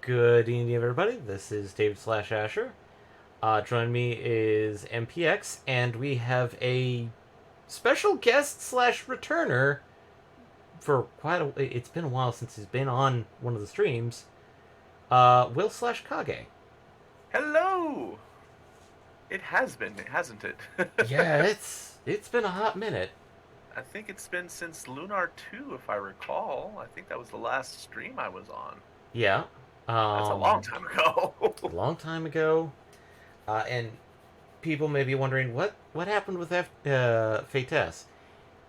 Good evening, everybody. This is David slash Asher. Joining me is MPX, and we have a special guest slash returner for quite a. It's been a while since he's been on one of the streams. Will slash Kage. Hello! It has been, hasn't it? Yeah, it's been a hot minute. I think it's been since Lunar 2, if I recall. I think that was the last stream I was on. Yeah, That's a long time ago. a long time ago. And people may be wondering what happened with Fates.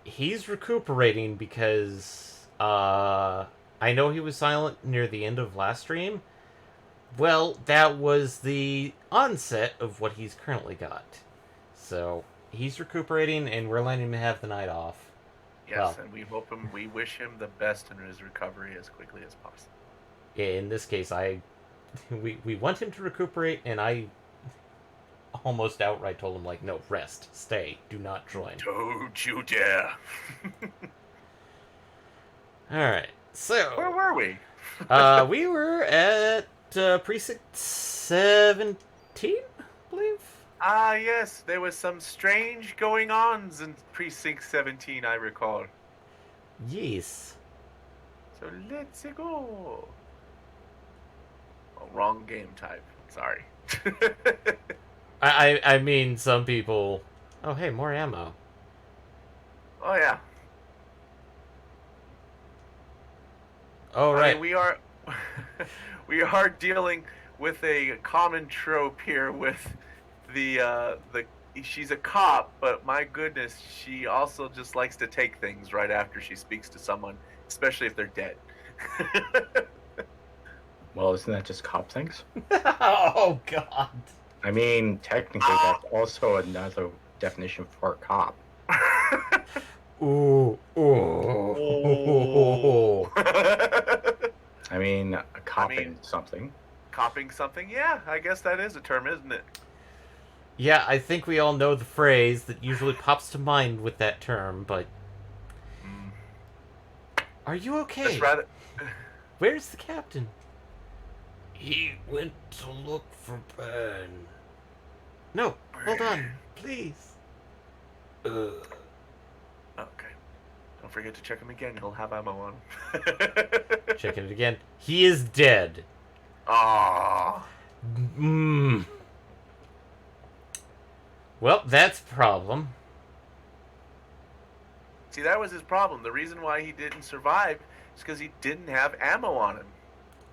He's recuperating because I know he was silent near the end of last stream. Well, that was the onset of what he's currently got. So he's recuperating, and we're letting him have the night off. Yes, and we wish him the best in his recovery as quickly as possible. In this case, we want him to recuperate, and I almost outright told him, like, no, rest, stay, do not join. Don't you dare. Alright, so Where were we? we were at precinct 17, I believe. Ah, yes, there was some strange going-ons in Precinct 17, I recall. Yes. So let's go. Oh, wrong game type. Sorry. I mean, some people... Oh, hey, more ammo. Oh, yeah. Oh, right. I mean, we are dealing with a common trope here with the she's a cop, but my goodness, she also just likes to take things right after she speaks to someone, especially if they're dead. Well, isn't that just cop things? Oh, God. I mean, technically, that's also another definition for a cop. Ooh, ooh. I mean, copping something. Copping something? Yeah, I guess that is a term, isn't it? Yeah, I think we all know the phrase that usually pops to mind with that term, but... Are you okay? Rather... Where's the captain? He went to look for Ben. No, hold on, please. Okay. Don't forget to check him again. He'll have ammo on. Checking it again. He is dead. Ah. Well, that's a problem. See, that was his problem. The reason why he didn't survive is because he didn't have ammo on him.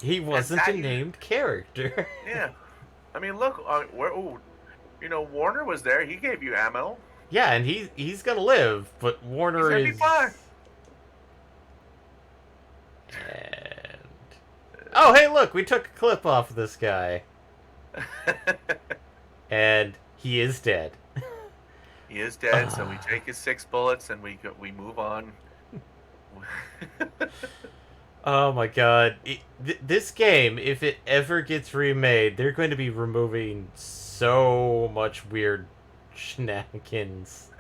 He wasn't a named character. Yeah. I mean, look, Warner was there. He gave you ammo. Yeah, and he's gonna live, but Warner is... Be fine. And... Oh, hey, look, we took a clip off of this guy. And he is dead. He is dead, so we take his 6 bullets and we move on. Oh my god. This game, if it ever gets remade, they're going to be removing so much weird shenanigans.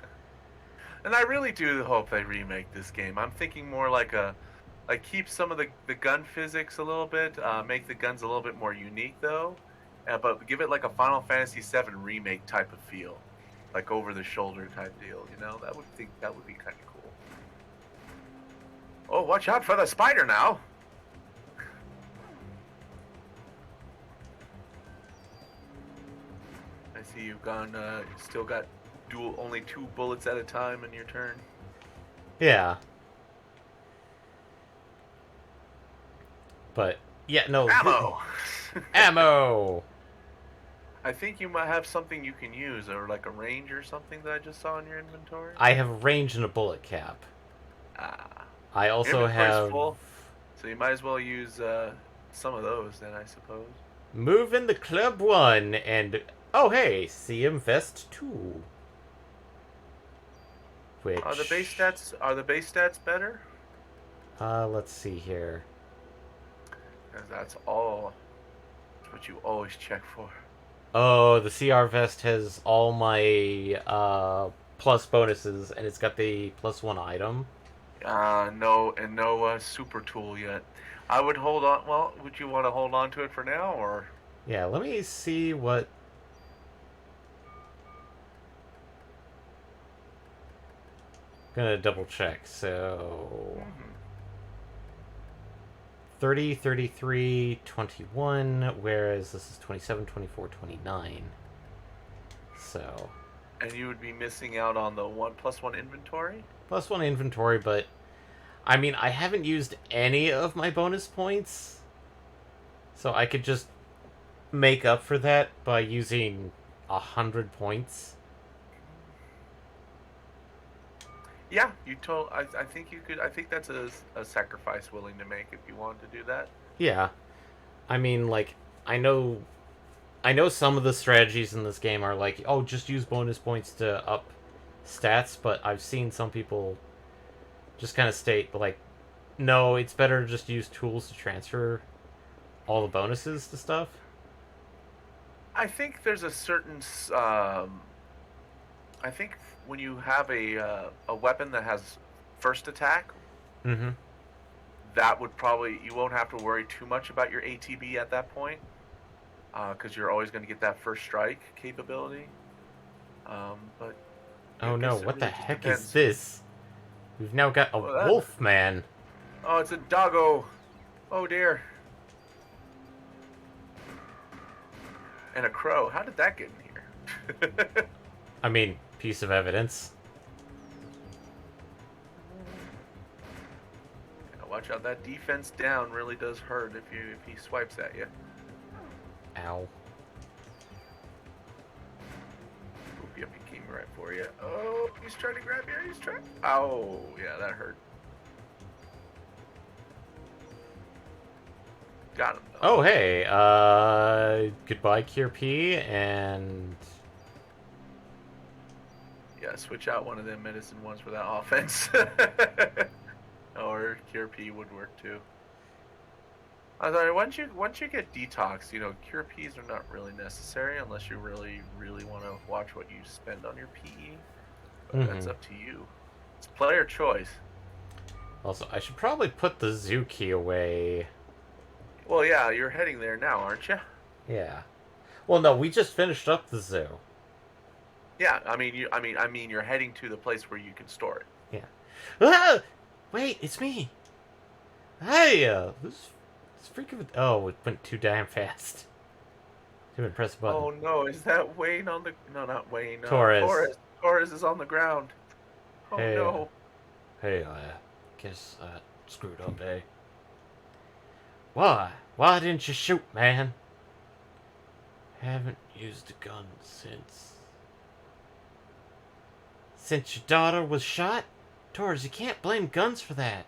And I really do hope they remake this game. I'm thinking more like keep some of the gun physics a little bit, make the guns a little bit more unique though, but give it like a Final Fantasy VII remake type of feel. Like over the shoulder type deal, you know? That would be kind of cool. Oh, watch out for the spider now. I see you've gone, still got only 2 bullets at a time in your turn. Yeah. But, yeah, no. Ammo! Ammo! I think you might have something you can use, or like a range or something that I just saw in your inventory. I have a range and a bullet cap. I also have... full, so you might as well use some of those then, I suppose. Move in the Club 1, and... Oh, hey, CM Vest 2. Which... Are the base stats better? Let's see here. Because that's all... That's what you always check for. Oh, the CR Vest has all my plus bonuses, and it's got the +1 item. No super tool yet. I would hold on. Well, would you want to hold on to it for now, or? Yeah, let me see what. Gonna double check. So. Mhm. 30, 33, 21, whereas this is 27, 24, 29. So. And you would be missing out on the 1+1 inventory. +1 inventory, but. I mean, I haven't used any of my bonus points. So I could just make up for that by using 100 points. Yeah, you told. I think you could. I think that's a sacrifice willing to make if you want to do that. Yeah. I mean, like, I know I know some of the strategies in this game are like, oh, just use bonus points to up stats, but I've seen some people just kind of state, like, no, it's better to just use tools to transfer all the bonuses to stuff. I think there's a certain. I think when you have a weapon that has first attack, Mm-hmm. that would probably you won't have to worry too much about your ATB at that point, because you're always going to get that first strike capability. But Oh I no, guess it what the really just heck is depends. this? We've now got a Well, that, wolf man. oh, it's a doggo. Oh dear. And a crow. How did that get in here? I mean, piece of evidence. Yeah, watch out, that defense down really does hurt if he swipes at you. Ow. Oop, yep, he came right for you. Oh, he's trying to grab you. He's trying. Oh, yeah, that hurt. Got him. Though. Oh, hey, goodbye, Cure P, and... Yeah, switch out one of them medicine ones for that offense. Or Cure P would work too. I'm sorry, once you get detox, Cure Ps are not really necessary unless you really, really want to watch what you spend on your PE. But that's up to you. It's player choice. Also, I should probably put the zoo key away. Well, yeah, you're heading there now, aren't you? Yeah. Well, no, we just finished up the zoo. Yeah, I mean, you're heading to the place where you can store it. Yeah. Ah! Wait, it's me. Hey, this freaking... Oh, it went too damn fast. Didn't press the button. Oh no, is that Wayne on the... No, not Wayne. Torres. Torres is on the ground. Oh Hey, no. Hey, guess I screwed up, eh? Why? Why didn't you shoot, man? Haven't used a gun since... Since your daughter was shot? Torres, you can't blame guns for that.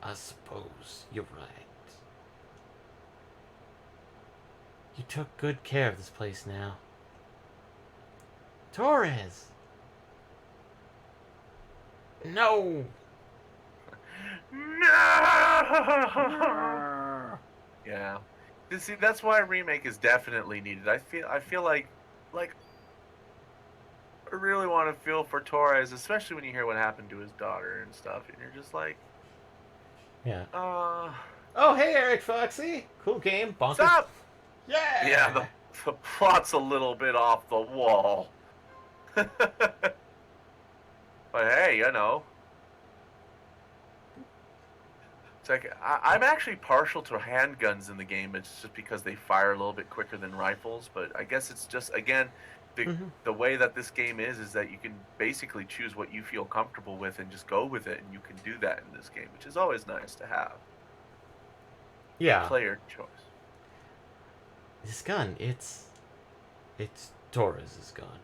I suppose you're right. You took good care of this place now. Torres! No! No! Yeah. See, that's why a remake is definitely needed. I feel like I really want to feel for Torres, especially when you hear what happened to his daughter and stuff, and you're just like, Yeah. uh, Oh, hey, Eric Foxy! Cool game. Bonkers. stop! Yeah! Yeah, the plot's a little bit off the wall. But hey, it's like I'm actually partial to handguns in the game. It's just because they fire a little bit quicker than rifles. But I guess it's just again the way that this game is that you can basically choose what you feel comfortable with and just go with it, and you can do that in this game, which is always nice to have. Yeah. Player choice. This gun, it's Torres' gun.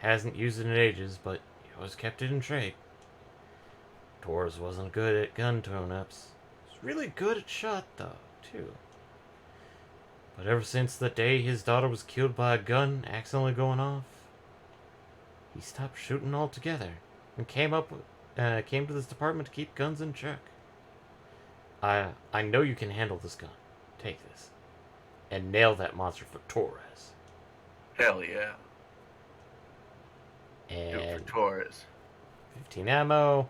Hasn't used it in ages, but he always kept it in shape. Torres wasn't good at gun tune-ups. He's really good at shot, though, too. But ever since the day his daughter was killed by a gun accidentally going off, he stopped shooting altogether and came to this department to keep guns in check. I know you can handle this gun. Take this. And nail that monster for Torres. Hell yeah. Do it And for Torres. 15 ammo.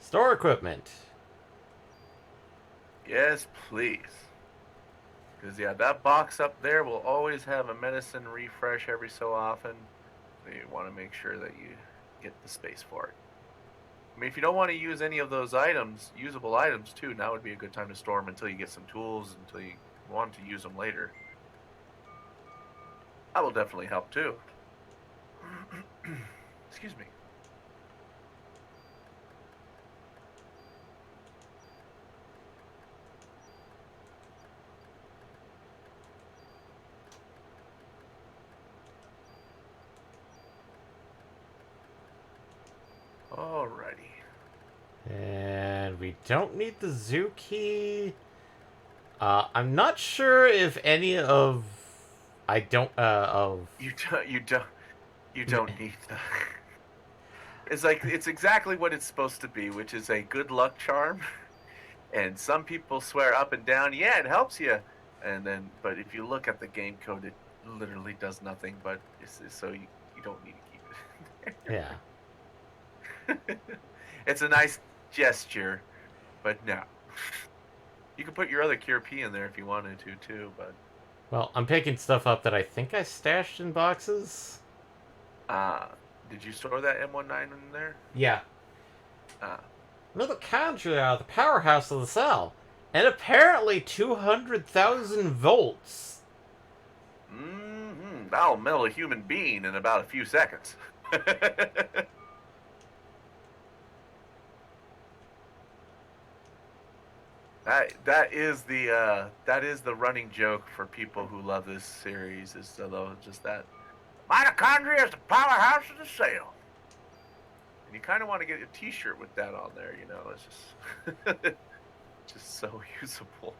Store equipment. Yes, please. Because, yeah, that box up there will always have a medicine refresh every so often. So you want to make sure that you get the space for it. I mean, if you don't want to use any of those items, usable items too, now would be a good time to store them until you get some tools, until you want to use them later. That will definitely help too. Excuse me. Alrighty. And we don't need the zoo key. I'm not sure if any of I don't of You don't need that. It's like it's exactly what it's supposed to be, which is a good luck charm. And some people swear up and down, yeah, it helps you. And then, but if you look at the game code, it literally does nothing. But so you don't need to keep it. yeah. It's a nice gesture, but no. You can put your other cure P in there if you wanted to too, but Well, I'm picking stuff up that I think I stashed in boxes. did you store that M19 in there? Yeah. Uh, Another conjurer, the powerhouse of the cell, and apparently 200,000 volts. That'll melt a human being in about a few seconds. That is the running joke for people who love this series, is just that mitochondria is the powerhouse of the cell. And you kind of want to get a T-shirt with that on there, you know. It's just just so usable.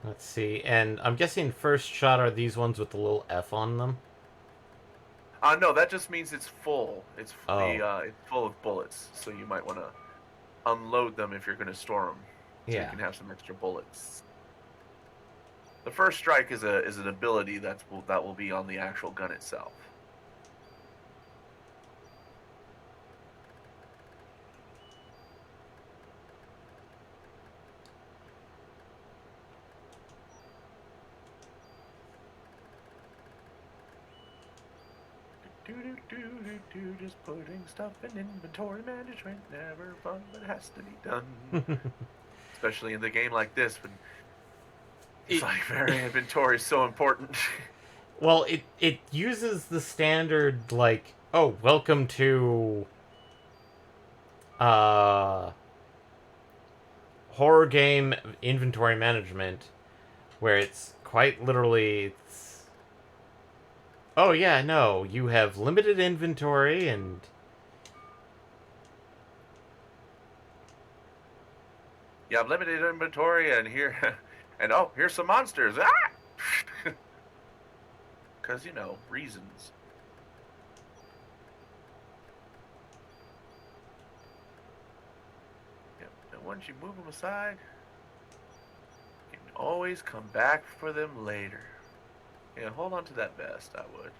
Let's see, and I'm guessing first shot are these ones with the little F on them. No, that just means it's full. It's Oh. it's full of bullets, so you might want to unload them if you're going to store them. So Yeah. you can have some extra bullets. The first strike is an ability that will be on the actual gun itself. Just putting stuff in inventory management, never fun, but it has to be done. Especially in the game like this, when it's like very inventory is so important. Well, it uses the standard, like, oh, welcome to horror game inventory management, where it's quite literally oh yeah, no, you have limited inventory and You have limited inventory, and here's some monsters. Ah! Because, reasons. Yep. And once you move them aside, you can always come back for them later. Yeah, hold on to that vest, I would.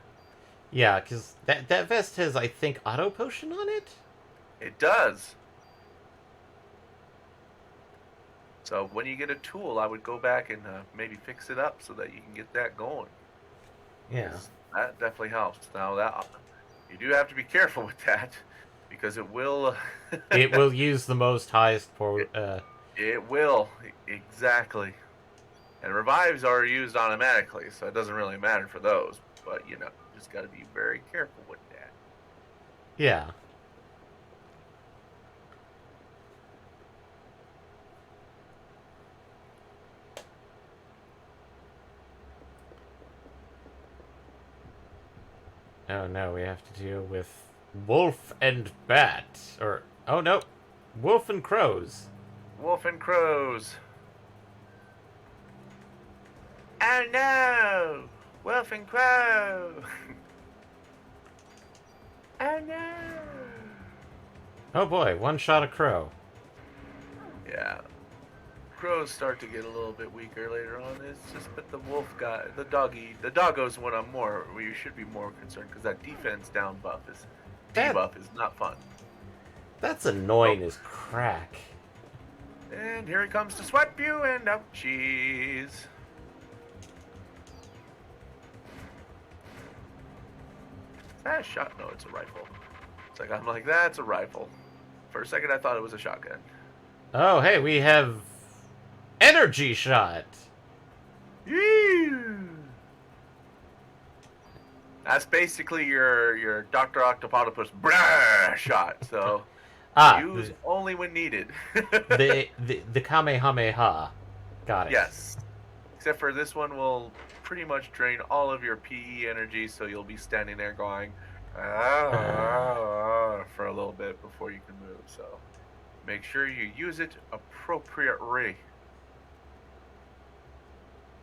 yeah, because that vest has, I think, auto potion on it. It does. So when you get a tool, I would go back and maybe fix it up so that you can get that going. Yeah. That definitely helps. Now that you do have to be careful with that, because it will. It will use the most highest It will, exactly. And revives are used automatically, so it doesn't really matter for those. But just got to be very careful with that. yeah. Oh no, we have to deal with wolf and bat. Or, oh no, wolf and crows. Wolf and crows. Oh no! Wolf and crow! Oh no! Oh boy, one shot a crow. Yeah. Crows start to get a little bit weaker later on. It's just, but the wolf guy, the doggo's what you should be more concerned, because that defense down buff That- debuff is not fun. That's annoying as crack. And here he comes to swipe you, and ouchies. Is that a shot? No, it's a rifle. It's like, I'm like, that's a rifle. For a second, I thought it was a shotgun. Oh, hey, we have energy shot. Yee! That's basically your Dr. Octopus shot. So use only when needed. the Kamehameha. Got it. Yes. Except for this one will pretty much drain all of your PE energy, so you'll be standing there going for a little bit before you can move. So make sure you use it appropriately.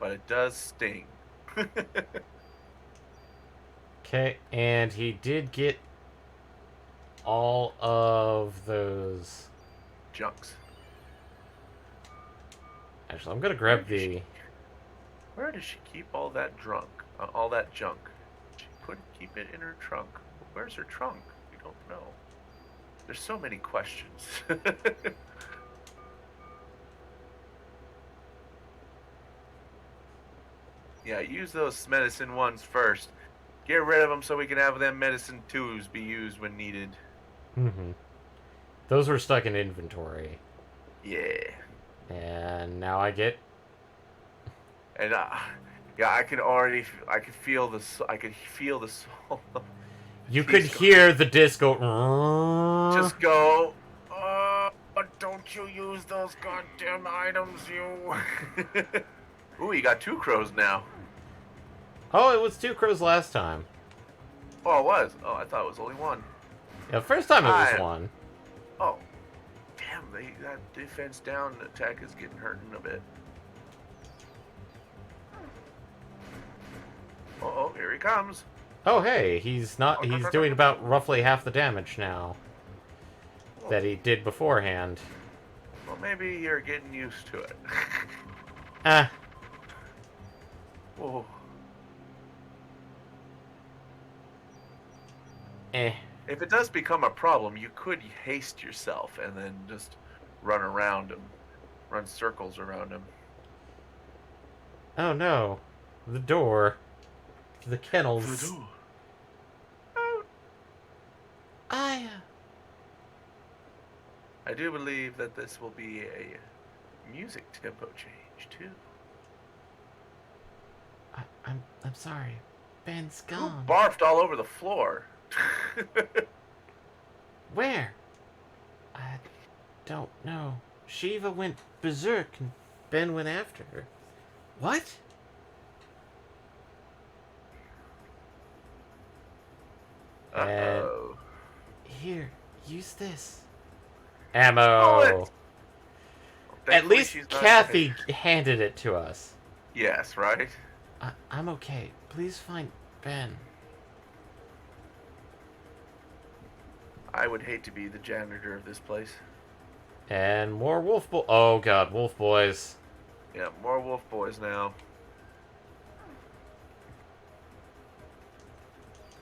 But it does sting. Okay, and he did get all of those Junks. Actually, I'm gonna grab the. Where does she keep all that all that junk? She couldn't keep it in her trunk. Where's her trunk? We don't know. There's so many questions. Yeah, use those medicine ones first. Get rid of them so we can have them medicine twos be used when needed. Mm-hmm. Those were stuck in inventory. Yeah. And now I get. And yeah, I can feel the soul. You could hear the disc go. Just go. But don't you use those goddamn items, you. Ooh, you got 2 crows now. Oh, it was 2 crows last time. Oh, it was. Oh, I thought it was only 1. Yeah, first time it was 1. Oh, damn! That defense down attack is getting hurting a bit. Oh, here he comes. Oh, hey, he's not. He's doing about roughly half the damage now that he did beforehand. Well, maybe you're getting used to it. Ah. Whoa. Eh. If it does become a problem, you could haste yourself and then just run around him, run circles around him. Oh no, the door, the kennels. The door. I do believe that this will be a music tempo change too. I'm sorry, Ben's Who gone. barfed all over the floor? Where? I don't know. Shiva went berserk and Ben went after her. What? Uh-oh. Here, use this. Ammo. At least Kathy handed it to us. Yes, right? I'm okay. Please find Ben. I would hate to be the janitor of this place. And more wolf boy. Oh god, wolf boys. Yeah, more wolf boys now.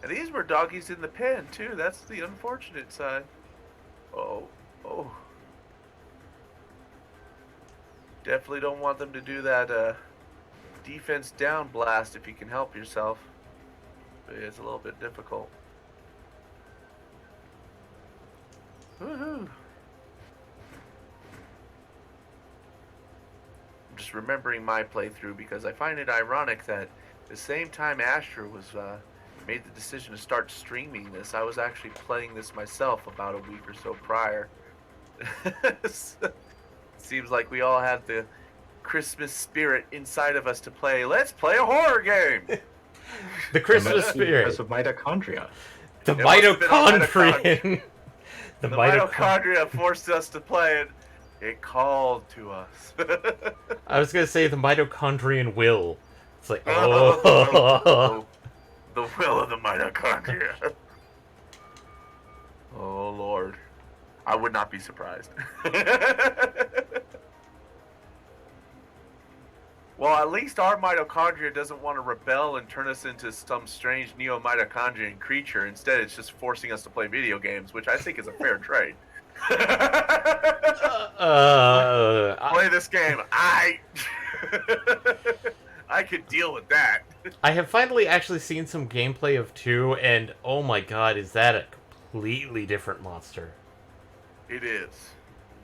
And these were doggies in the pen, too. That's the unfortunate side. Oh. Definitely don't want them to do that defense down blast if you can help yourself. But it's a little bit difficult. Woohoo! I'm just remembering my playthrough because I find it ironic that the same time Asher was made the decision to start streaming this, I was actually playing this myself about a week or so prior. Seems like we all had the Christmas spirit inside of us to play. Let's play a horror game. The Christmas spirit. Because of mitochondria. The mitochondrian. The mitochondria forced us to play it. It called to us. I was gonna say the mitochondrian will. It's like, oh. The will of the mitochondria. Oh, Lord. I would not be surprised. Well, at least our mitochondria doesn't want to rebel and turn us into some strange neo-mitochondrian creature. Instead, it's just forcing us to play video games, which I think is a fair trade. Play this game. I could deal with that. I have finally actually seen some gameplay of 2, and oh my god, is that a completely different monster. It is.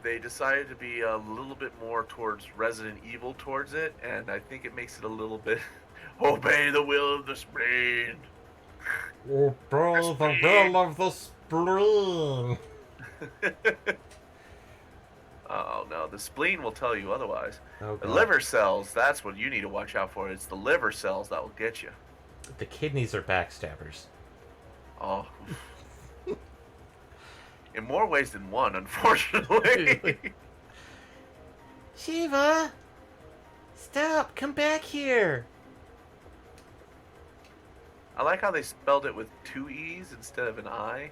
They decided to be a little bit more towards Resident Evil towards it, and I think it makes it a little bit obey the will of the spleen. Obey the will of the spleen. Oh no, the spleen will tell you otherwise. Oh, The God. liver cells, that's what you need to watch out for. It's the liver cells that will get you. The kidneys are backstabbers. Oh. In more ways than one, unfortunately. Shiva! Stop! Come back here! I like how they spelled it with 2 E's instead of an I.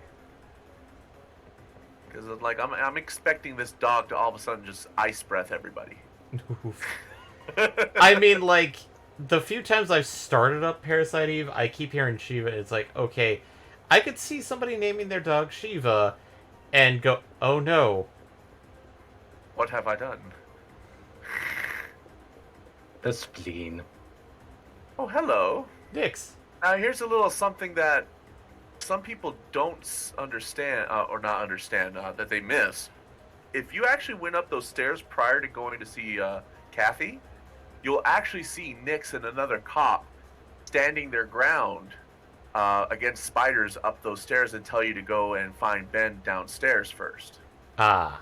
Because like I'm expecting this dog to all of a sudden just ice breath everybody. I mean, like, the few times I've started up Parasite Eve, I keep hearing Shiva. It's like, okay, I could see somebody naming their dog Shiva and go, oh no. What have I done? The spleen. Oh, hello. Nix. Now here's a little something that some people don't understand, or not understand, that they miss. If you actually went up those stairs prior to going to see Kathy, you'll actually see Nix and another cop standing their ground against spiders up those stairs and tell you to go and find Ben downstairs first. Ah.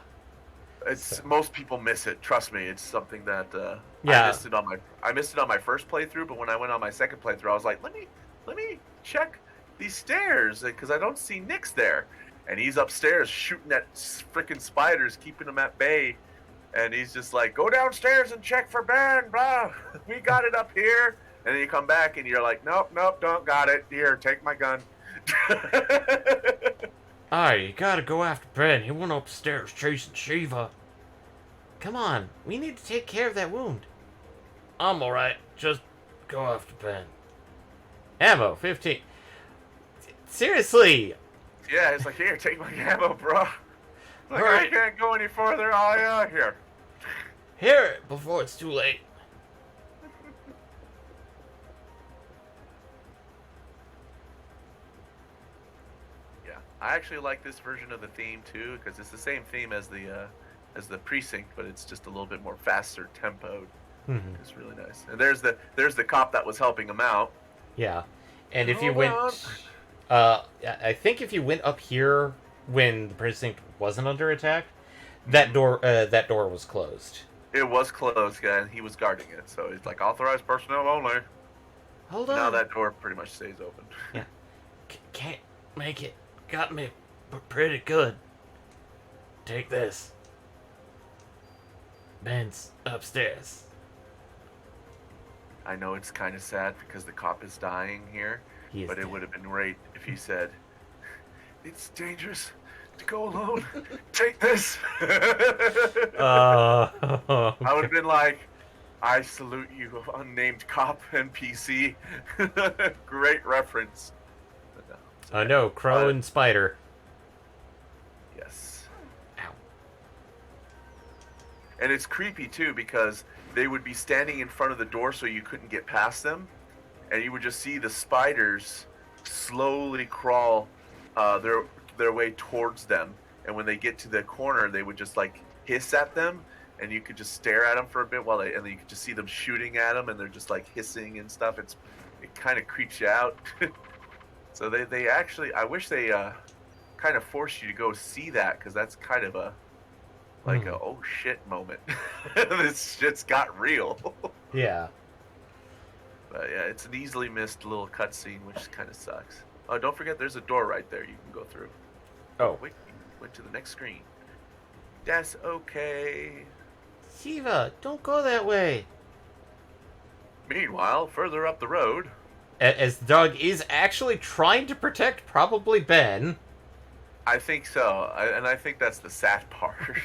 It's So- most people miss it. Trust me, it's something that Yeah. I missed it on my first playthrough, but when I went on my second playthrough, I was like, let me check these stairs because I don't see Nix there, and he's upstairs shooting at freaking spiders, keeping them at bay, and he's just like, go downstairs and check for Ben, blah. We got it up here, and then you come back and you're like, nope, don't got it. Here, take my gun. Alright, you gotta go after Ben. He went upstairs chasing Shiva. Come on, we need to take care of that wound. I'm alright, just go after Ben. Ammo, 15. Seriously! Yeah, it's like, here, take my ammo, bro. Like, I Alright. can't go any further. Oh, yeah, here. Hear it before it's too late. Yeah, I actually like this version of the theme too because it's the same theme as the precinct, but it's just a little bit more faster tempoed. Mhm. It's really nice. And there's the cop that was helping him out. Yeah. And if you Hold on. went... I think if you went up here when the precinct wasn't under attack, that door was closed. It was closed, yeah, and he was guarding it, so it's like authorized personnel only. Hold on. Now that door pretty much stays open. Can't make it. Got me pretty good. Take this. Ben's upstairs. I know it's kind of sad because the cop is dying here, He is but it dead. would have been great if he said, "It's dangerous to go alone. Take this." I would have been like, "I salute you, unnamed cop NPC." Great reference. But no, it's I okay. know, Crow and Spider. Yes. Ow. And it's creepy too because they would be standing in front of the door so you couldn't get past them, and you would just see the spiders slowly crawl their way towards them. And when they get to the corner, they would just like hiss at them, and you could just stare at them for a bit and then you could just see them shooting at them, and they're just like hissing and stuff. It kind of creeps you out. So they actually, I wish they kind of forced you to go see that because that's kind of a oh shit moment. This shit's got real. Yeah. But yeah, it's an easily missed little cutscene, which kind of sucks. Oh, don't forget, there's a door right there you can go through. Oh. Wait, went to the next screen. That's okay. Shiva, don't go that way. Meanwhile, further up the road, As the dog is actually trying to protect probably Ben. I think so, and I think that's the sad part.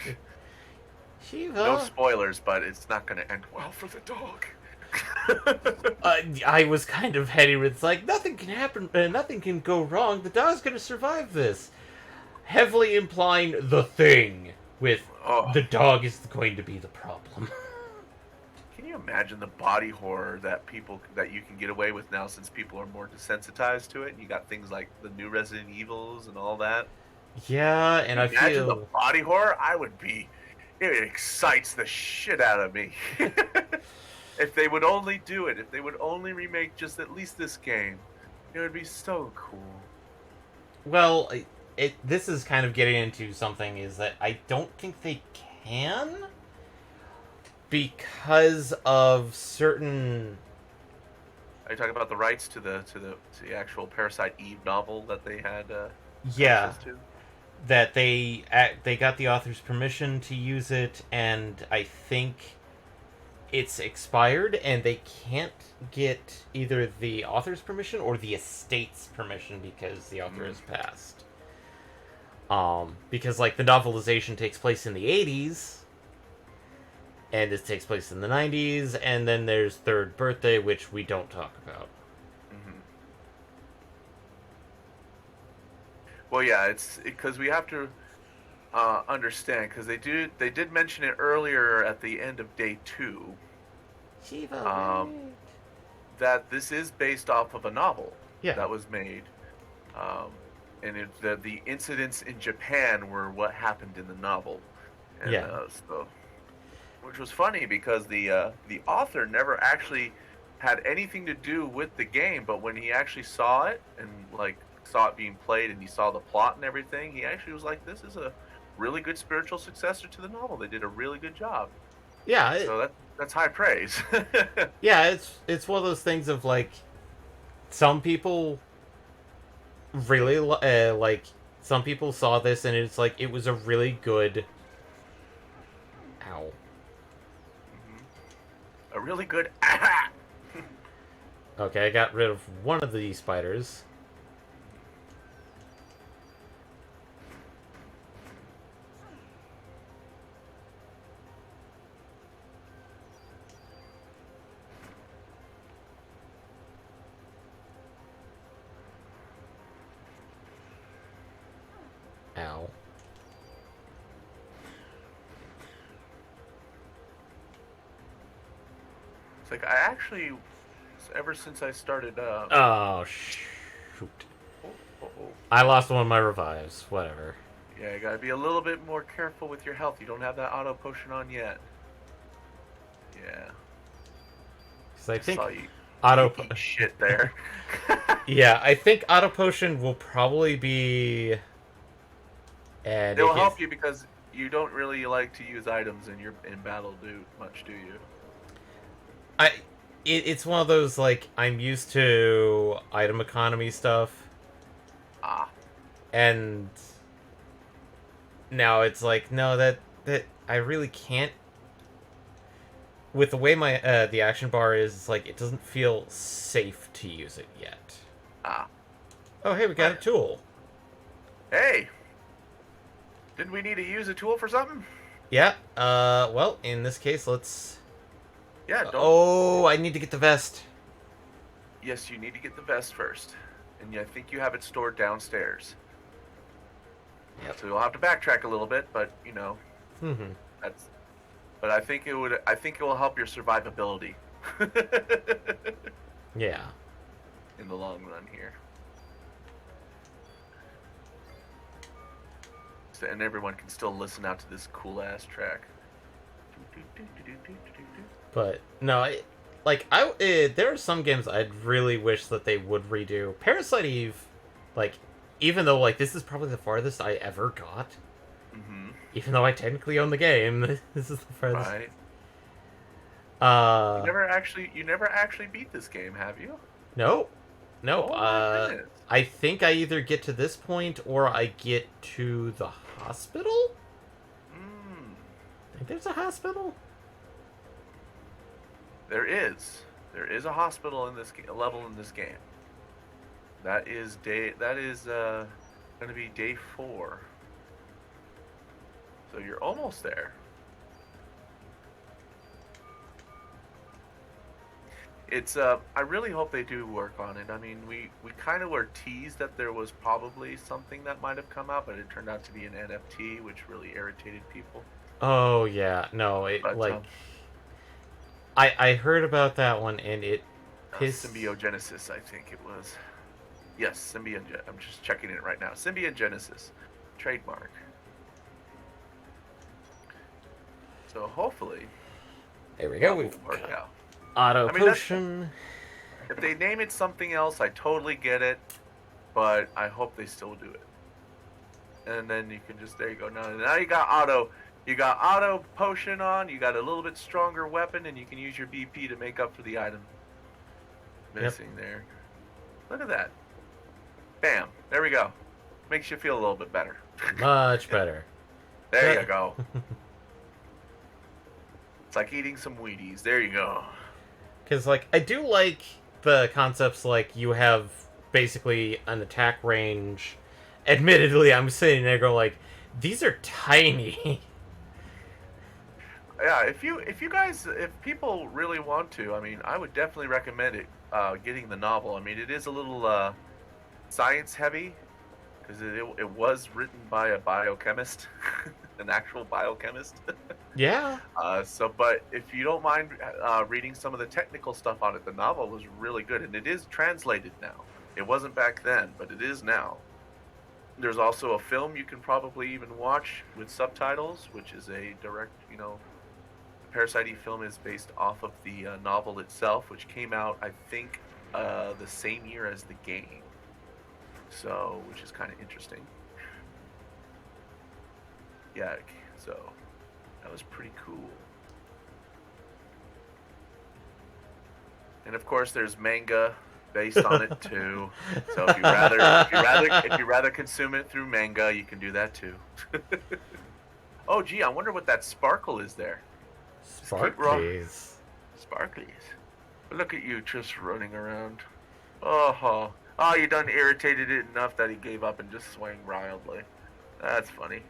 Shiva. No spoilers, but it's not going to end well for the dog. I was kind of heady with, like, nothing can happen, nothing can go wrong. The dog's gonna survive this. heavily implying the Thing with Oh, the dog is going to be the problem. can you imagine the body horror that you can get away with now since people are more desensitized to it? And you got things like the new Resident Evils and all that. Yeah, Can and you I imagine the feel body horror? It excites the shit out of me. If they would only do it, if they would only remake just at least this game, it would be so cool. well, this is kind of getting into something is that I don't think they can because of certain. Are you talking about the rights to the actual Parasite Eve novel that they had Yeah, access to? that they got the author's permission to use it, and I think it's expired, and they can't get either the author's permission or the estate's permission because the author has passed. Because like the novelization takes place in the 80s, and this takes place in the 90s, and then there's Third Birthday, which we don't talk about. Hmm. Well, yeah, it's because we have to understand because they did mention it earlier at the end of day 2 Shiva, um, wait. that this is based off of a novel Yeah. that was made, um, and the incidents in Japan were what happened in the novel, and Yeah. so which was funny because the author never actually had anything to do with the game, but when he actually saw it and like saw it being played and he saw the plot and everything, he actually was like, "This is a really good spiritual successor to the novel. They did a really good job." Yeah, So that's high praise. yeah, it's one of those things of like some people really like some people saw this and it's like it was a really good. Ow. Mhm. A really good. Okay, I got rid of one of the spiders. Ow. It's like I actually, ever since I started. Oh shoot! Oh, oh, oh. I lost one of my revives. Whatever. Yeah, you gotta be a little bit more careful with your health. You don't have that auto potion on yet. Yeah. Because I Just think saw you auto. eat shit there. Yeah, I think auto potion will probably be. And It will it is. help you because you don't really like to use items in battle do you? I. It's one of those like I'm used to item economy stuff, Ah. and now it's like no that I really can't. With the way my the action bar is, it's like it doesn't feel safe to use it yet. Ah. Oh hey, we got a tool. Hey! Didn't we need to use a tool for something? Yeah. Well, in this case, let's. Yeah, don't. Oh, I need to get the vest. Yes, you need to get the vest first. And I think you have it stored downstairs. Yep. So you'll have to backtrack a little bit, but you know, Mm-hmm. that's. But I think it will help your survivability. Yeah. In the long run here. So, and everyone can still listen out to this cool ass track. But no, there are some games I'd really wish that they would redo. Parasite Eve, like, even though like this is probably the farthest I ever got. Mm-hmm. Even though I technically own the game, this is the farthest. Right. Uh, You never actually beat this game, have you? no, no. Oh my goodness. I think I either get to this point or I get to the hospital. Mm. I think there's a hospital. There is a hospital in this level in this game. That is going to be day 4. So you're almost there. It's I really hope they do work on it. I mean, we kind of were teased that there was probably something that might have come out, but it turned out to be an NFT, which really irritated people. Oh yeah, no, it But like I heard about that one and it pissed. Symbiogenesis, I think it was. Yes, Symbiogenesis. I'm just checking it right now. Symbiogenesis, trademark. So hopefully There we go. that will We've work got out. auto I mean, that's- potion. If they name it something else, I totally get it, but I hope they still do it. And then you can just, there you go. Now you got auto potion on. You got a little bit stronger weapon, and you can use your BP to make up for the item missing there. Look at that. Bam. There we go. Makes you feel a little bit better. Much better. There you go. It's like eating some Wheaties. There you go. Because, like, I do like the concepts, like, you have basically an attack range. Admittedly, I'm sitting there going, like, these are tiny. Yeah, if people really want to, I mean, I would definitely recommend it. Getting the novel. I mean, it is a little science heavy because it was written by a biochemist, an actual biochemist. Yeah. But if you don't mind reading some of the technical stuff on it, the novel was really good, and it is translated now. It wasn't back then, but it is now. There's also a film you can probably even watch with subtitles, which is a direct, Parasite Eve film is based off of the novel itself, which came out, I think, the same year as the game. So, which is kind of interesting. Yeah, so that was pretty cool. And of course, there's manga based on it too. So if you rather consume it through manga, you can do that too. Oh, gee, I wonder what that sparkle is there. Sparklies. Sparklies. Look at you just running around. Oh, you done irritated it enough that he gave up and just swang wildly. That's funny.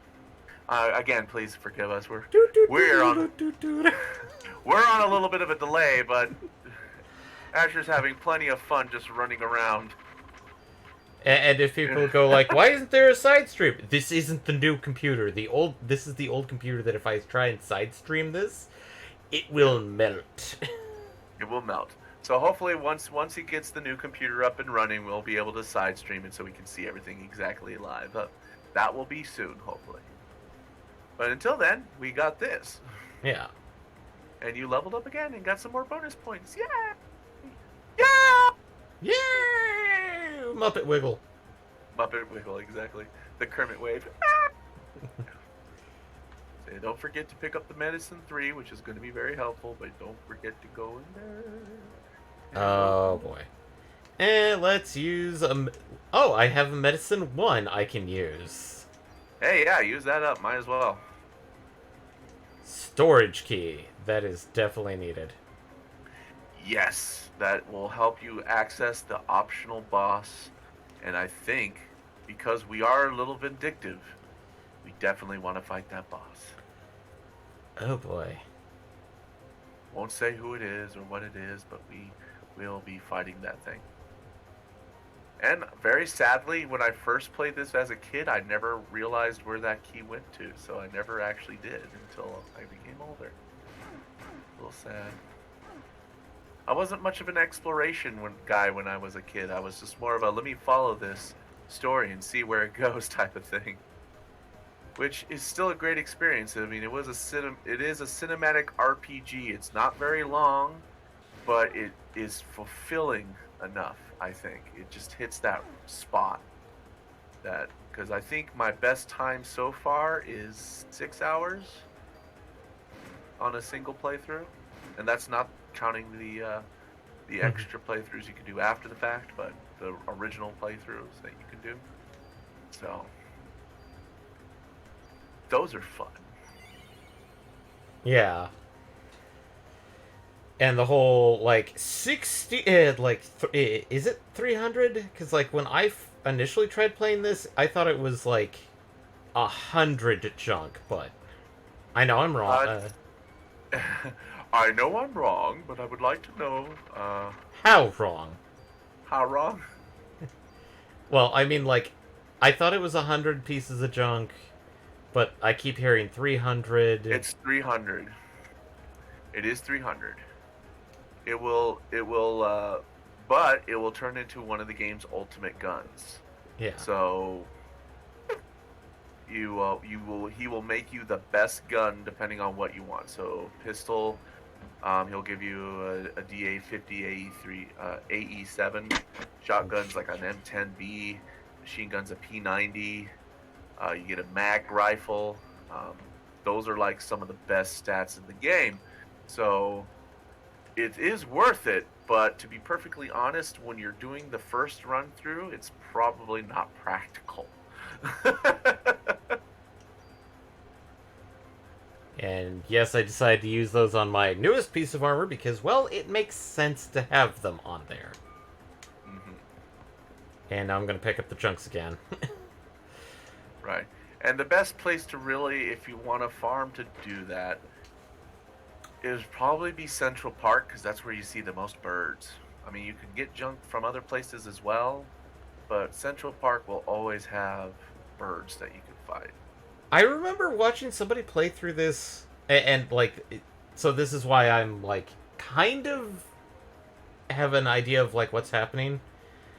Again, please forgive us. We're on a little bit of a delay, but Asher's having plenty of fun just running around. And if people go like, why isn't there a side stream? This isn't the new computer. This is the old computer that if I try and side stream this, it will melt. It will melt. So hopefully once he gets the new computer up and running, we'll be able to side stream it so we can see everything exactly live. That will be soon, hopefully. But until then, we got this. Yeah. And you leveled up again and got some more bonus points. Yeah! Yeah! Yay! Muppet Wiggle. Muppet Wiggle, exactly. The Kermit wave. Say, don't forget to pick up the Medicine 3, which is going to be very helpful, but don't forget to go in there. Oh, boy. And let's use Oh, I have a Medicine 1 I can use. Hey, yeah, use that up. Might as well. Storage key. That is definitely needed. Yes, that will help you access the optional boss. And I think, because we are a little vindictive, we definitely want to fight that boss. Oh boy. Won't say who it is or what it is, but we will be fighting that thing. And very sadly, when I first played this as a kid, I never realized where that key went to, so I never actually did until I became older. A little sad. I wasn't much of an exploration guy when I was a kid. I was just more of a let me follow this story and see where it goes type of thing. Which is still a great experience. I mean, it is a cinematic RPG. It's not very long, but it is fulfilling enough, I think. It just hits that spot. Because I think my best time so far is 6 hours on a single playthrough. And that's not counting the extra playthroughs you can do after the fact, but the original playthroughs that you can do. So those are fun. Yeah. And the whole, like, 60... is it 300? Because, like, when I initially tried playing this, I thought it was, like, 100 chunk, but I know I'm wrong. I know I'm wrong, but I would like to know How wrong? how wrong. Well, I mean, like, I thought it was 100 pieces of junk, but I keep hearing 300. It's 300. It is 300. It will, but it will turn into one of the game's ultimate guns. Yeah. So he will make you the best gun depending on what you want. So pistol, he'll give you a DA50 AE3 AE7, shotguns like an M10B, machine guns a P90. You get a mag rifle. Those are like some of the best stats in the game. So it is worth it, but to be perfectly honest, when you're doing the first run through, it's probably not practical. And yes, I decided to use those on my newest piece of armor because, well, it makes sense to have them on there. Mm-hmm. And now I'm going to pick up the chunks again. Right. And the best place to really, if you want to farm to do that, is probably be Central Park, because that's where you see the most birds. I mean, you can get junk from other places as well, but Central Park will always have birds that you can fight. I remember watching somebody play through this, and like, so this is why I'm, like, kind of have an idea of, like, what's happening.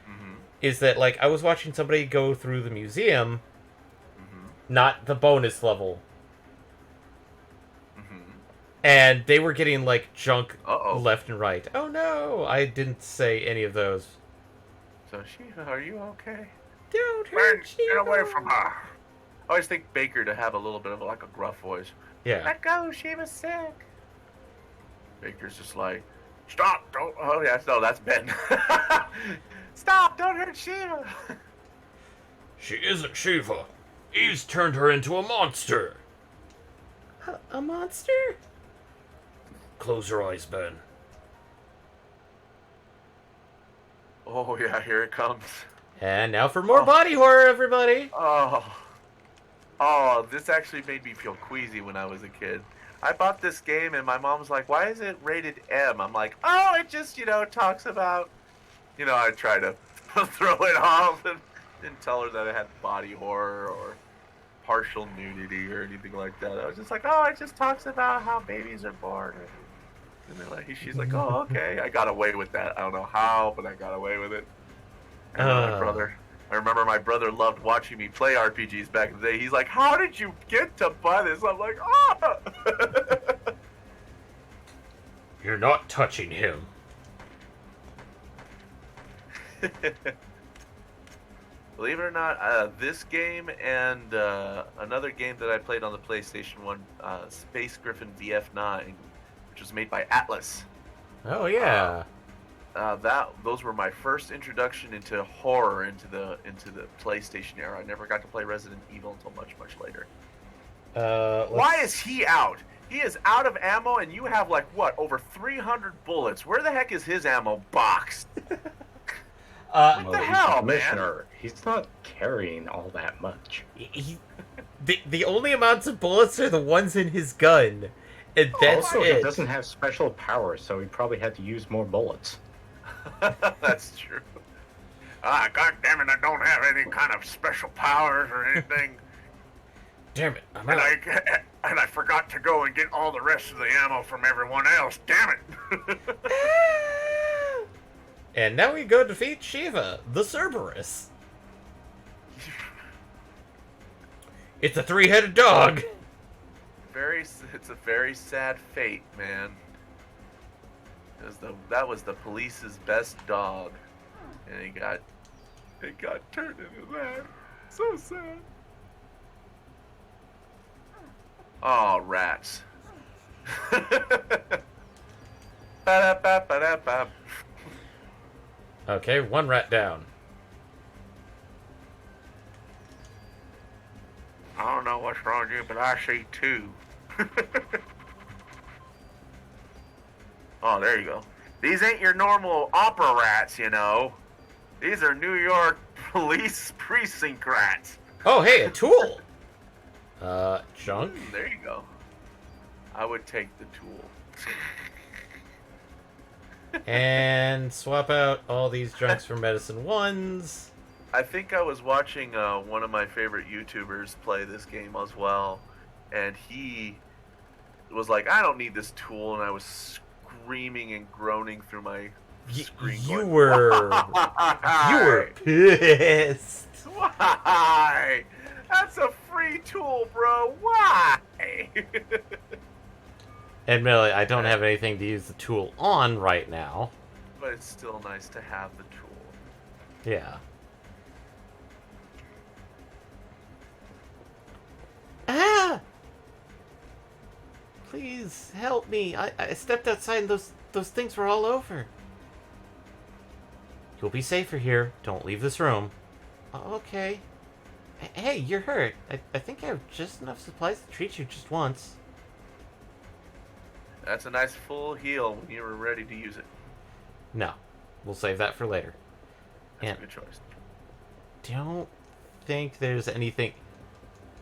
Mm-hmm. Is that, like, I was watching somebody go through the museum, Mm-hmm. not the bonus level, Mm-hmm. and they were getting, like, junk Uh-oh. left and right. Oh no, I didn't say any of those. So, Shiva, are you okay? Don't Man, hurt get away Shiva. from her. I always think Baker to have a little bit of like a gruff voice. Yeah. Let go, Shiva's sick. Baker's just like, stop, don't. Oh, yeah, no, that's Ben. Stop, don't hurt Shiva. She isn't Shiva. He's turned her into a monster. A monster? Close your eyes, Ben. Oh, yeah, here it comes. And now for more body horror, everybody. Oh, this actually made me feel queasy when I was a kid. I bought this game and my mom's like, why is it rated M? I'm like, oh, it just, talks about, I try to throw it off and didn't tell her that it had body horror or partial nudity or anything like that. I was just like, oh, it just talks about how babies are born. And then she's like, oh, okay. I got away with that. I don't know how, but I got away with it. And I remember my brother loved watching me play RPGs back in the day. He's like, how did you get to buy this? I'm like, ah! You're not touching him. Believe it or not, this game and another game that I played on the PlayStation 1, Space Griffin VF9, which was made by Atlas. Oh, yeah. Those were my first introduction into horror into the PlayStation era. I never got to play Resident Evil until much later. Why is he out? He is out of ammo, and you have over 300 bullets. Where the heck is his ammo box? What the hell, man? He's not carrying all that much. The only amounts of bullets are the ones in his gun, and that's also, it. he doesn't have special powers, so he probably had to use more bullets. That's true. God damn it, I don't have any kind of special powers or anything. Damn it, I'm and out. I forgot to go and get all the rest of the ammo from everyone else. Damn it. And now we go defeat Shiva, the Cerberus. It's a three-headed dog. It's a very sad fate, man. That was the police's best dog, and it got turned into that. So sad. Oh, rats. Ba-da-ba-ba-da-ba. Okay, one rat down. I don't know what's wrong with you, but I see two. Oh, there you go. These ain't your normal opera rats, These are New York police precinct rats. Oh, hey, a tool. Junk. There you go. I would take the tool. And swap out all these junks for medicine ones. I think I was watching one of my favorite YouTubers play this game as well, and he was like, "I don't need this tool," and I was screaming and groaning through my screen. You going, were pissed. Why? That's a free tool, bro. Why? Admittedly, I don't have anything to use the tool on right now. But it's still nice to have the tool. Yeah. Ah! Please help me. I stepped outside and those things were all over. You'll be safer here. Don't leave this room. Okay. Hey, you're hurt. I think I have just enough supplies to treat you just once. That's a nice full heal when you were ready to use it. No. We'll save that for later. That's a good choice. Don't think there's anything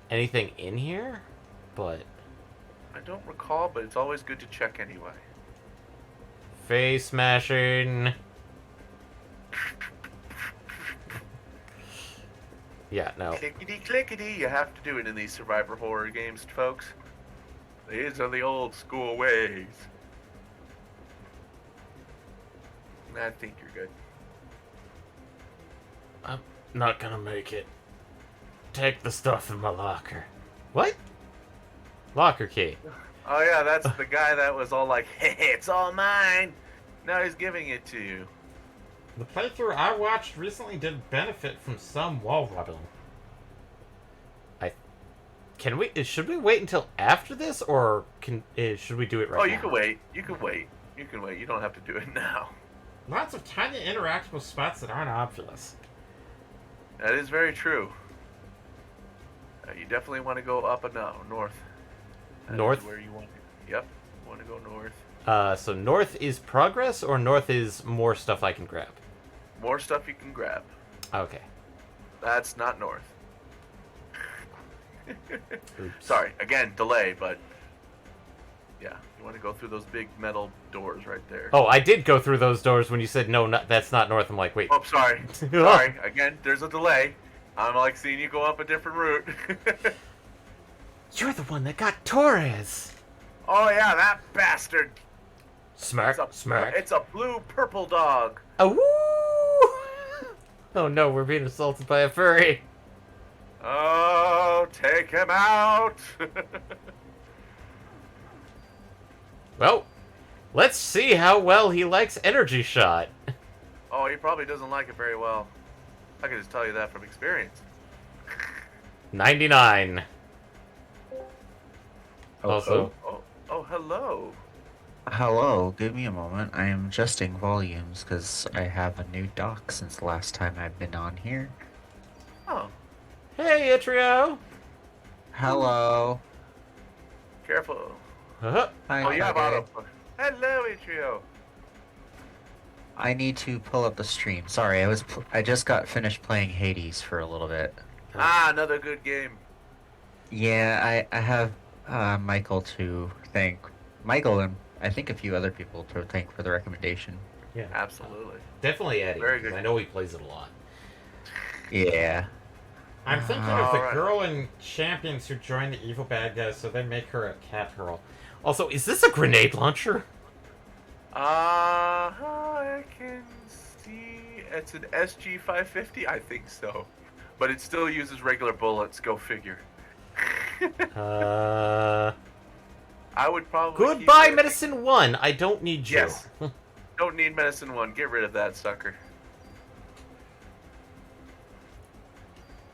in here, but I don't recall, but it's always good to check anyway. face smashing. Yeah, no. Clickety clickety, you have to do it in these survivor horror games, folks. These are the old school ways. I think you're good. I'm not gonna make it. Take the stuff in my locker. What? Locker key. Oh yeah, that's the guy that was all like, "Hey, it's all mine." Now he's giving it to you. The playthrough I watched recently did benefit from some wall rubbing. Should we wait until after this, or should we do it right now? Oh, you can wait. You can wait. You can wait. You don't have to do it now. Lots of tiny interactable spots that aren't obvious. That is very true. You definitely want to go up and down, north. That North? is where you want to. Yep, you want to go north. So north is progress, or north is more stuff I can grab? More stuff you can grab. Okay. That's not north. Oops. Sorry, again, delay, but yeah, you want to go through those big metal doors right there. Oh, I did go through those doors when you said no, that's not north. I'm like, wait. Oh, sorry. Sorry. Again, there's a delay. I'm like seeing you go up a different route. You're the one that got Torres. Oh yeah, that bastard. Smirk, smirk. It's a blue purple dog. Oh, oh no, we're being assaulted by a furry. Oh, take him out. Well, let's see how well he likes energy shot. Oh, he probably doesn't like it very well. I can just tell you that from experience. 99. Also, Oh, hello. Hello, give me a moment. I am adjusting volumes because I have a new dock since the last time I've been on here. Oh, hey, Itrio. Hello. careful. Uh-huh. Hi, Oh, you have Friday. auto. Hello, Atrio. I need to pull up the stream. Sorry, I just got finished playing Hades for a little bit. Ah, another good game. Yeah, I have Michael to thank. Michael and I think a few other people to thank for the recommendation. Yeah, Absolutely. definitely Eddie. Very 'Cause good. I know he plays it a lot. Yeah. I'm thinking of the Alright. girl in Champions who joined the evil bad guys, so they make her a cat girl. Also, is this a grenade launcher? I can see it's an SG-550. I think so, but it still uses regular bullets. Go figure. I would probably. Goodbye, keep it. Medicine 1. I don't need you. Yes. Don't need medicine 1. Get rid of that sucker.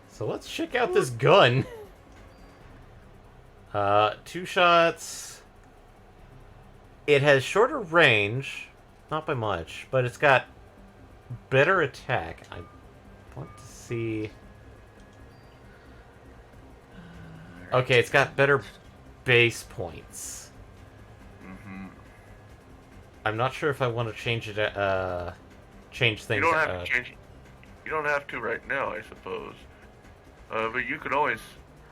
So let's check out this gun. 2 shots. It has shorter range, not by much, but it's got better attack. I want to see. Okay, it's got better base points. Mm-hmm. I'm not sure if I want to change it. Change things. You don't have to change it. You don't have to right now, I suppose. But you could always.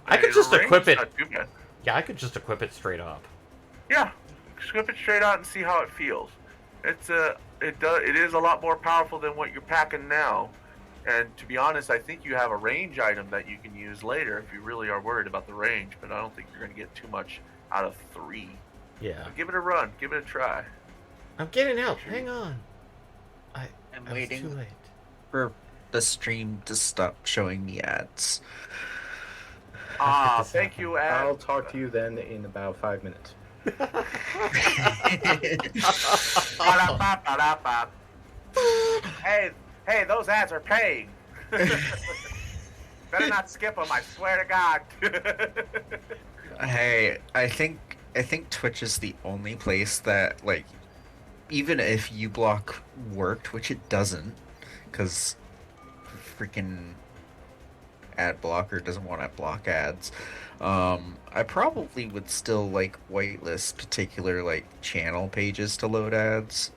I could the just range equip is it. Not too bad. Yeah, I could just equip it straight up. Yeah, scoop it straight out and see how it feels. It is a lot more powerful than what you're packing now. And to be honest, I think you have a range item that you can use later if you really are worried about the range. But I don't think you're going to get too much out of 3. Yeah. But give it a run. Give it a try. I'm getting help. Hang on. I'm I was waiting too late. for the stream to stop showing me ads. Ah, this thank happen? you, Ad. I'll talk to you then in about 5 minutes. Ba-da-ba-ba-da-ba. Hey, those ads are paying. Better not skip them, I swear to God. Hey, I think Twitch is the only place that, like, even if uBlock worked, which it doesn't, because freaking ad blocker doesn't want to block ads. I probably would still like whitelist particular like channel pages to load ads.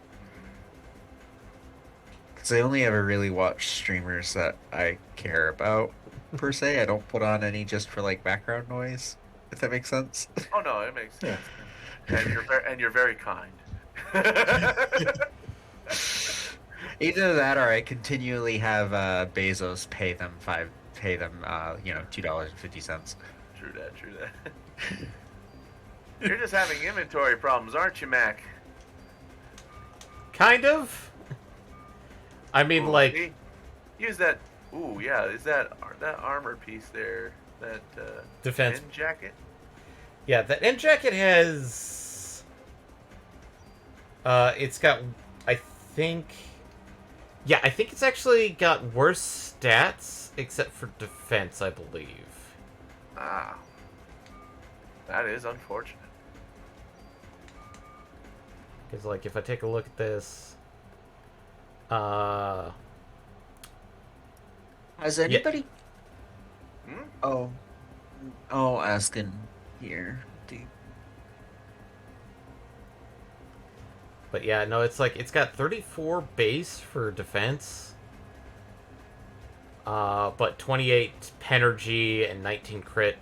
Because I only ever really watch streamers that I care about per se. I don't put on any just for like background noise, if that makes sense. Oh no, it makes sense. Yeah. And you're very kind. Either that, or I continually have Bezos pay them $2.50. True that. You're just having inventory problems, aren't you, Mac? Kind of. I mean, Ooh, like, see? Use that. Ooh, yeah. Is that armor piece there? That defense. wind jacket? Yeah, that end jacket has. It's got. I think. Yeah, I think it's actually got worse stats, except for defense, I believe. Ah, that is unfortunate. Because, like, if I take a look at this. Has anybody? Hmm? Oh, asking here. But yeah, no, it's like, it's got 34 base for defense. But 28 Penergy and 19 crit.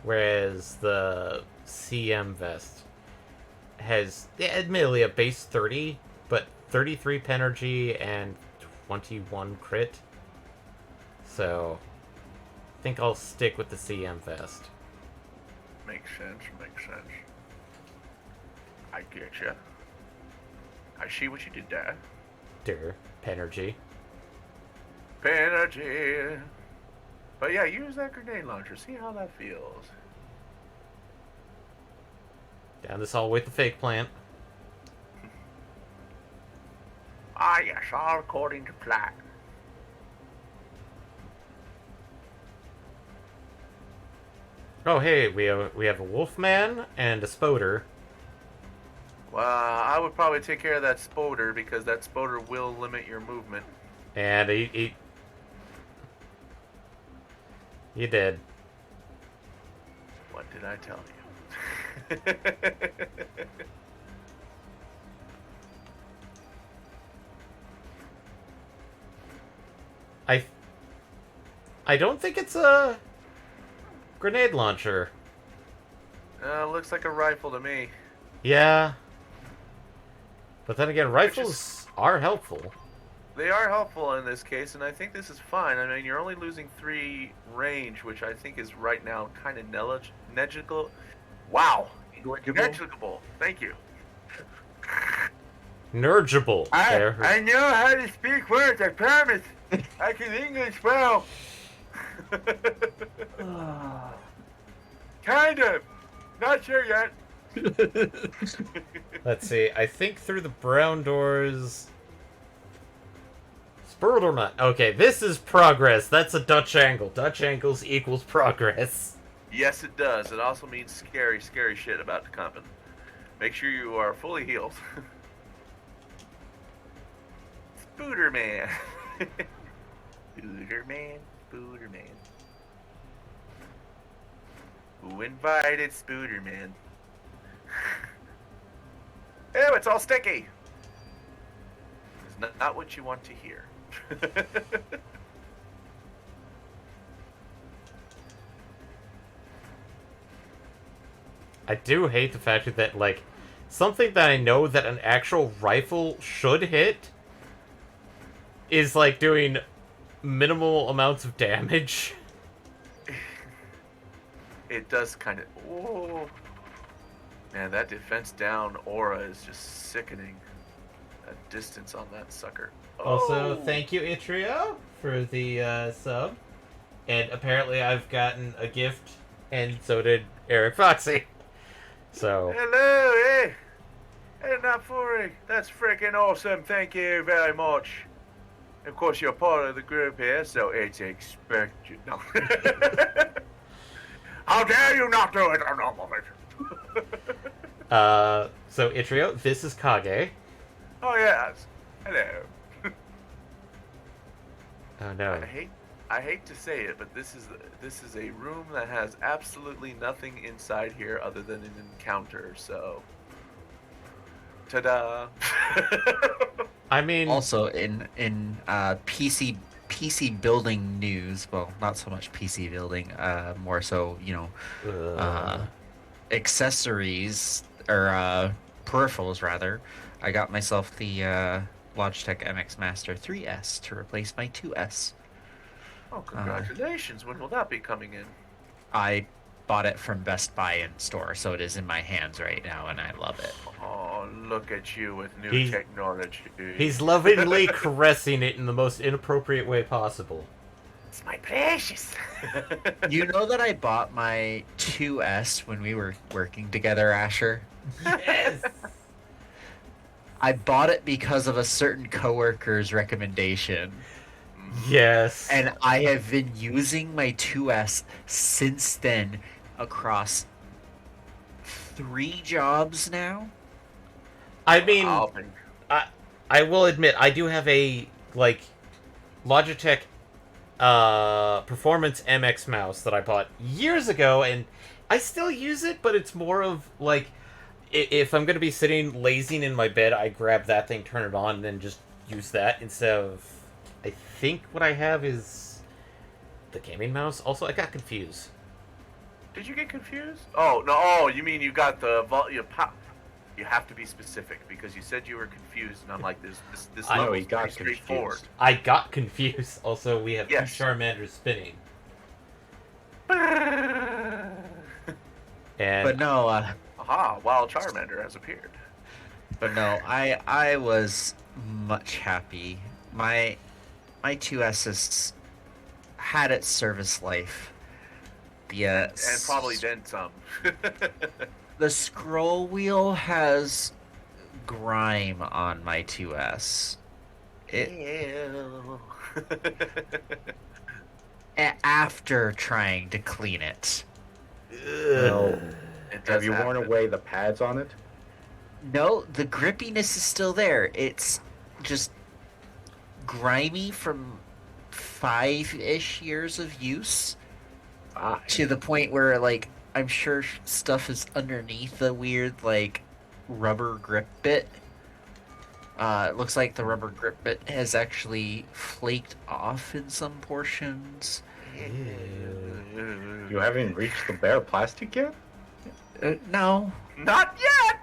Whereas the CM vest has, admittedly, a base 30, but 33 Penergy and 21 crit. So, I think I'll stick with the CM vest. Makes sense. I get you. I see what you did there. Penergy. Energy. But yeah, use that grenade launcher. See how that feels. Down this hall with the fake plant. Ah, yes, all according to plan. Oh, hey, we have a Wolfman and a Spoder. Well, I would probably take care of that spoder because that spoder will limit your movement. And he did. What did I tell you? I don't think it's a grenade launcher. Looks like a rifle to me. Yeah. But then again, rifles are helpful. They are helpful in this case, and I think this is fine. I mean, you're only losing 3 range, which I think is right now kind of negligible. Wow. Negligible. Thank you. Nergible. I know how to speak words, I promise. I can English well. Kind of. Not sure yet. Let's see. I think through the brown doors. Spurderman. Okay, this is progress. That's a Dutch angle. Dutch angles equals progress. Yes, it does. It also means scary shit about to come. Make sure you are fully healed. Spooderman. Spooderman. Who invited Spooderman? Ew, it's all sticky. It's not what you want to hear. I do hate the fact that, like, something that I know that an actual rifle should hit is like doing minimal amounts of damage. It does kind of. Oh, man, that defense down aura is just sickening. That distance on that sucker. Also, Oh. thank you, Itrio, for the sub. And apparently I've gotten a gift, and so did Eric Foxy. So, Hello, hey. Hey, Nafuri. That's freaking awesome. Thank you very much. Of course, you're part of the group here, so it's expected. No. How dare you not do it? I'm not of it. so Itrio, this is Kage. Oh, yes. Hello. Oh no. I hate to say it, but this is a room that has absolutely nothing inside here other than an encounter. So, ta-da! I mean, Also, in PC building news, well, not so much PC building, more so, accessories or peripherals rather. I got myself the Logitech MX Master 3S to replace my 2S. Oh, congratulations! When will that be coming in? I bought it from Best Buy in store, so it is in my hands right now, and I love it. Oh, look at you with new technology. he's lovingly caressing it in the most inappropriate way possible. It's my precious. You know that I bought my 2S when we were working together, Asher? Yes! I bought it because of a certain coworker's recommendation. Yes. And I have been using my 2S since then across 3 jobs now. I mean, I will admit, I do have a, like, Logitech Performance MX mouse that I bought years ago, and I still use it, but it's more of, like, if I'm going to be sitting lazing in my bed, I grab that thing, turn it on, and then just use that instead of... I think what I have is the gaming mouse. Also, I got confused. Did you get confused? Oh no! Oh, you mean you got the You have to be specific because you said you were confused, and I'm like, this I know level he is got pretty straightforward. confused. I got confused. Also, we have Yes. 2 Charmanders spinning. And But no, Aha! Wild Charmander has appeared. I was much happy. My 2S has had its service life. And probably then some. The scroll wheel has grime on my 2S. After trying to clean it. No. It does Have you worn happen. away the pads on it? No, the grippiness is still there. It's just grimy from 5-ish years of use to the point where, like, I'm sure stuff is underneath the weird, like, rubber grip bit. It looks like the rubber grip bit has actually flaked off in some portions. You haven't reached the bare plastic yet? No. Not yet.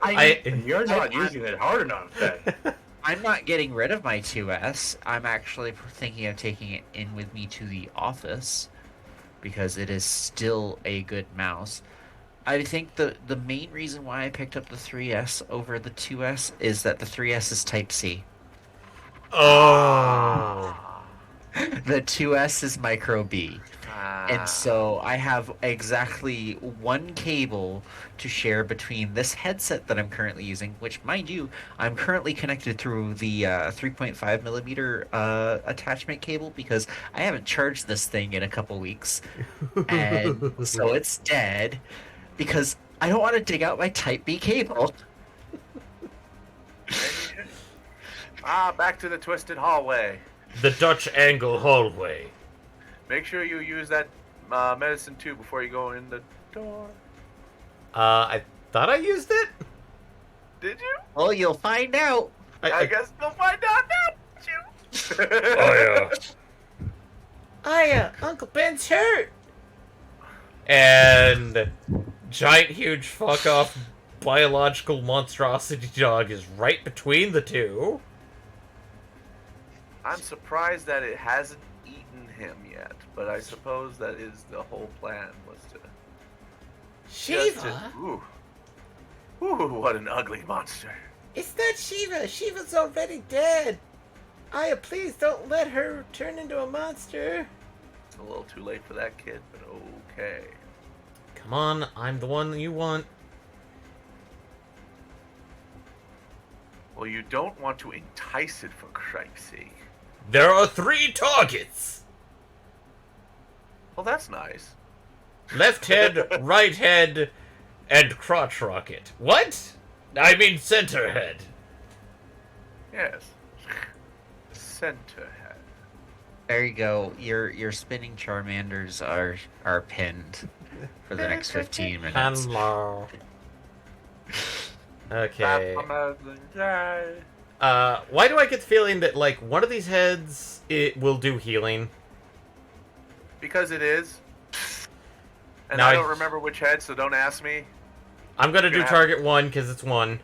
And you're not using it hard enough then. I'm not getting rid of my 2S. I'm actually thinking of taking it in with me to the office because it is still a good mouse. I think the main reason why I picked up the 3S over the 2S is that the 3S is Type-C. oh, The 2S is Micro B. And so I have exactly 1 cable to share between this headset that I'm currently using, which, mind you, I'm currently connected through the 3.5 millimeter attachment cable because I haven't charged this thing in a couple weeks. And so it's dead because I don't want to dig out my Type B cable. Back to the twisted hallway. the Dutch angle hallway. Make sure you use that medicine too before you go in the door. I thought I used it. Did you? Well, you'll find out. I guess we'll find out now. Did you? Oh yeah. Uncle Ben's hurt. And giant, huge fuck off biological monstrosity dog is right between the two. I'm surprised that it hasn't eaten him yet, but I suppose that is the whole plan, was to Shiva? ooh, what an ugly monster. It's not Shiva. Shiva's already dead. Aya, please don't let her turn into a monster. It's a little too late for that kid, but okay. Come on, I'm the one you want. Well, you don't want to entice it, for Christ's sake. There are 3 targets. Well, that's nice. Left head, right head, and crotch rocket. What? I mean center head. Yes. Center head. There you go. Your spinning Charmanders are pinned for the next 15 minutes. Hello. Okay. Yay. Why do I get the feeling that, like, one of these heads, it will do healing? Because it is. And Now I don't remember which head, so don't ask me. I'm gonna do You're gonna target 1, because it's 1.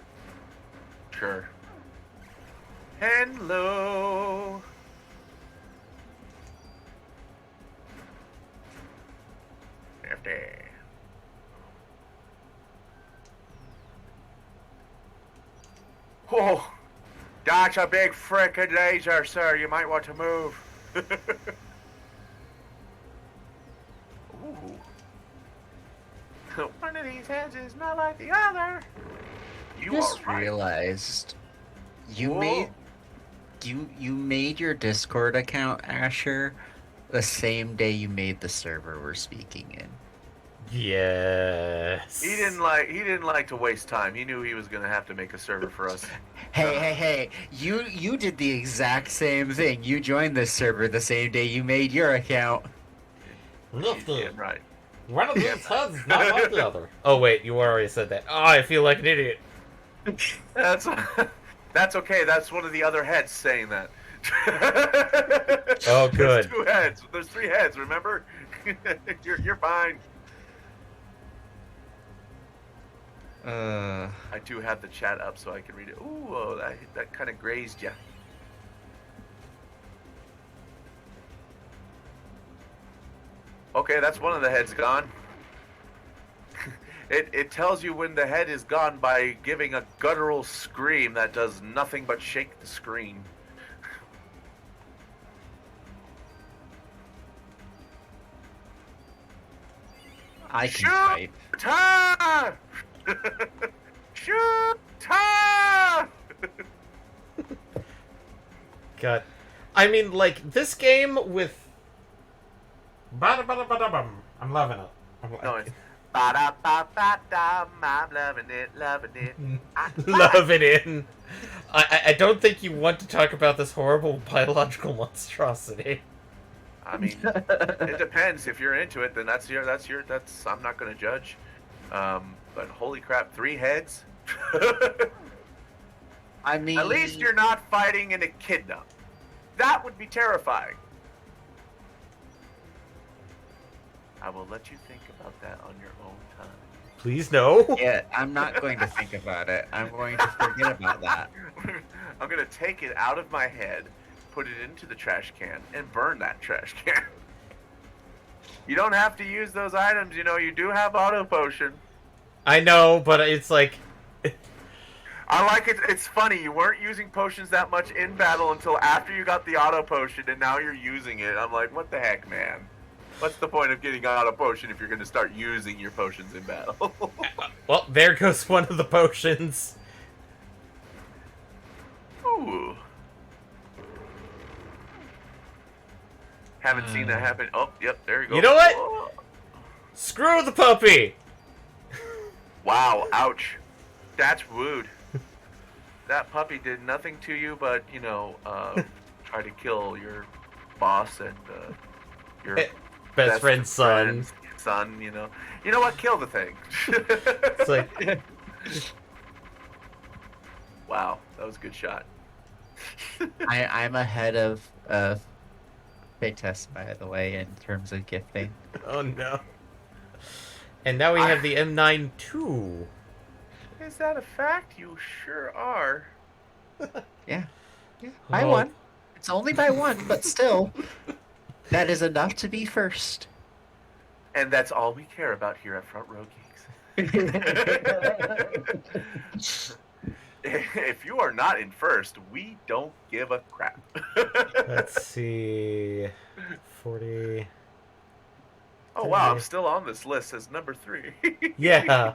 Sure. Hello. Nifty. Whoa. That's a big frickin' laser, sir. You might want to move. Ooh. One of these heads is not like the other. You Just are right. realized you Whoa. made you made your Discord account, Asher, the same day you made the server we're speaking in. Yes. He didn't like to waste time. He knew he was gonna have to make a server for us. Hey! You did the exact same thing. You joined this server the same day you made your account. Look, Yeah, right. one of these heads is not like the other. Oh, wait, you already said that. Oh, I feel like an idiot. That's okay. That's one of the other heads saying that. Oh, good. There's 2 heads. There's 3 heads. Remember? You're fine. I do have the chat up so I can read it. Ooh, that kind of grazed you. Okay, that's one of the heads gone. It tells you when the head is gone by giving a guttural scream that does nothing but shake the screen. I can Shoot! type. Ta! Shoot! Ta! God. I mean, like, this game with... Ba-da-ba-da-ba-da-bum. I'm loving it. No, it's ba-da-ba-ba-dum. I'm loving it, loving it. Love it in. I don't think you want to talk about this horrible biological monstrosity. I mean, it depends. If you're into it, then that's I'm not gonna judge. But holy crap, 3 heads. I mean, At least you're not fighting an echidna. That would be terrifying. I will let you think about that on your own time. Please, no. Yeah, I'm not going to think about it. I'm going to forget about that. I'm gonna take it out of my head, put it into the trash can, and burn that trash can. You don't have to use those items, you know, you do have auto potion. I know, but it's like... I like it. It's funny, you weren't using potions that much in battle until after you got the auto potion, and now you're using it. I'm like, what the heck, man? What's the point of getting auto potion if you're going to start using your potions in battle? Well, there goes one of the potions. Ooh. Haven't seen that happen. Oh, yep, there you go. You know what? Whoa. Screw the puppy! Wow, ouch. That's rude. That puppy did nothing to you but, you know, try to kill your boss and your Best friend's son. Son, you know. You know what? Kill the thing. It's like... Wow, that was a good shot. I'm ahead of Paytest, by the way, in terms of gifting. Oh, no. And now we have the M92. Is that a fact? You sure are. Yeah. Yeah. By Oh. one. It's only by one, but still, that is enough to be first. And that's all we care about here at Front Row Geeks. If you are not in first, we don't give a crap. Let's see. 40. Oh wow, I'm still on this list as number 3. Yeah.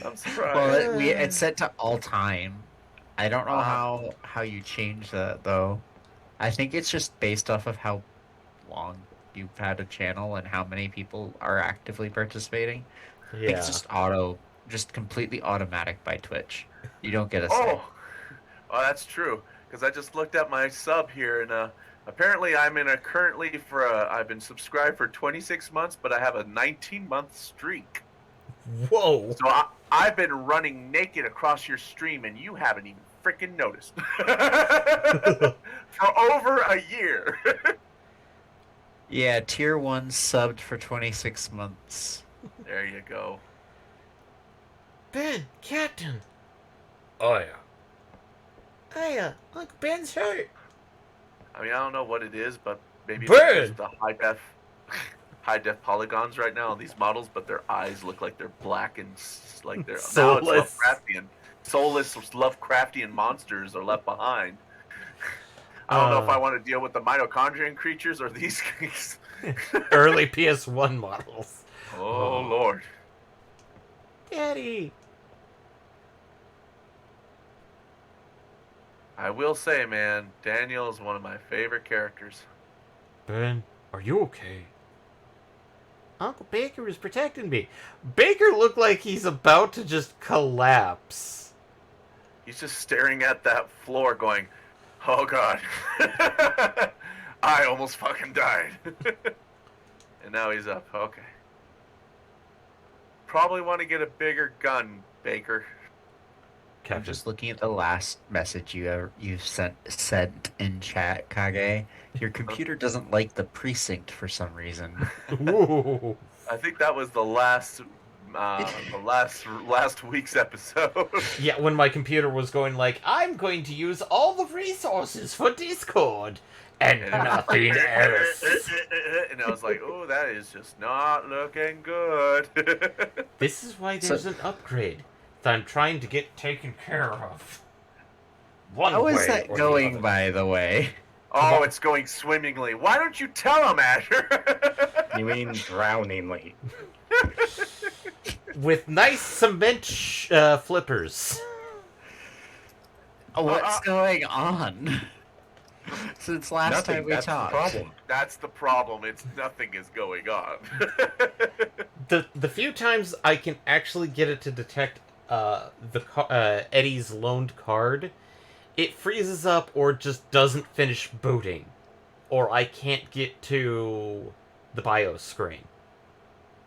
I'm surprised. Well, it's set to all time. I don't know Ah. how you change that though. I think it's just based off of how long you've had a channel and how many people are actively participating. I think it's Yeah. just completely automatic by Twitch. You don't get a say. Oh, that's true. Because I just looked at my sub here, and apparently I'm in a currently for a. I've been subscribed for 26 months, but I have a 19-month streak. Whoa. So I've been running naked across your stream, and you haven't even freaking noticed. For over a year. Yeah, tier 1 subbed for 26 months. There you go. Ben, Captain. Oh, yeah. Hiya, Uncle Ben's hurt. I mean, I don't know what it is, but maybe Bird! it's just the high def polygons right now on these models, but their eyes look like they're black and like they're now it's Soulless. Lovecraftian. Soulless Lovecraftian monsters are left behind. I don't know if I want to deal with the mitochondrian creatures or these things. Early PS1 models. Oh Lord. Daddy. I will say, man, Daniel is one of my favorite characters. Ben, are you okay? Uncle Baker is protecting me. Baker looked like he's about to just collapse. He's just staring at that floor going, oh God. I almost fucking died. And now he's up. Okay. Probably want to get a bigger gun, Baker. I'm just looking at the last message you've sent in chat, Kage. Your computer doesn't like the precinct for some reason. Ooh. I think that was the last week's episode. Yeah, when my computer was going like, I'm going to use all the resources for Discord and nothing else. And I was like, oh, that is just not looking good. This is why there's an upgrade that I'm trying to get taken care of. How is that going, by the way? Oh, it's going swimmingly. Why don't you tell him, Asher? You mean drowningly? With nice cement flippers. What's going on? Since last time we talked. That's the problem. That's the problem. It's nothing is going on. The few times I can actually get it to detect Eddie's loaned card, it freezes up or just doesn't finish booting, or I can't get to the BIOS screen.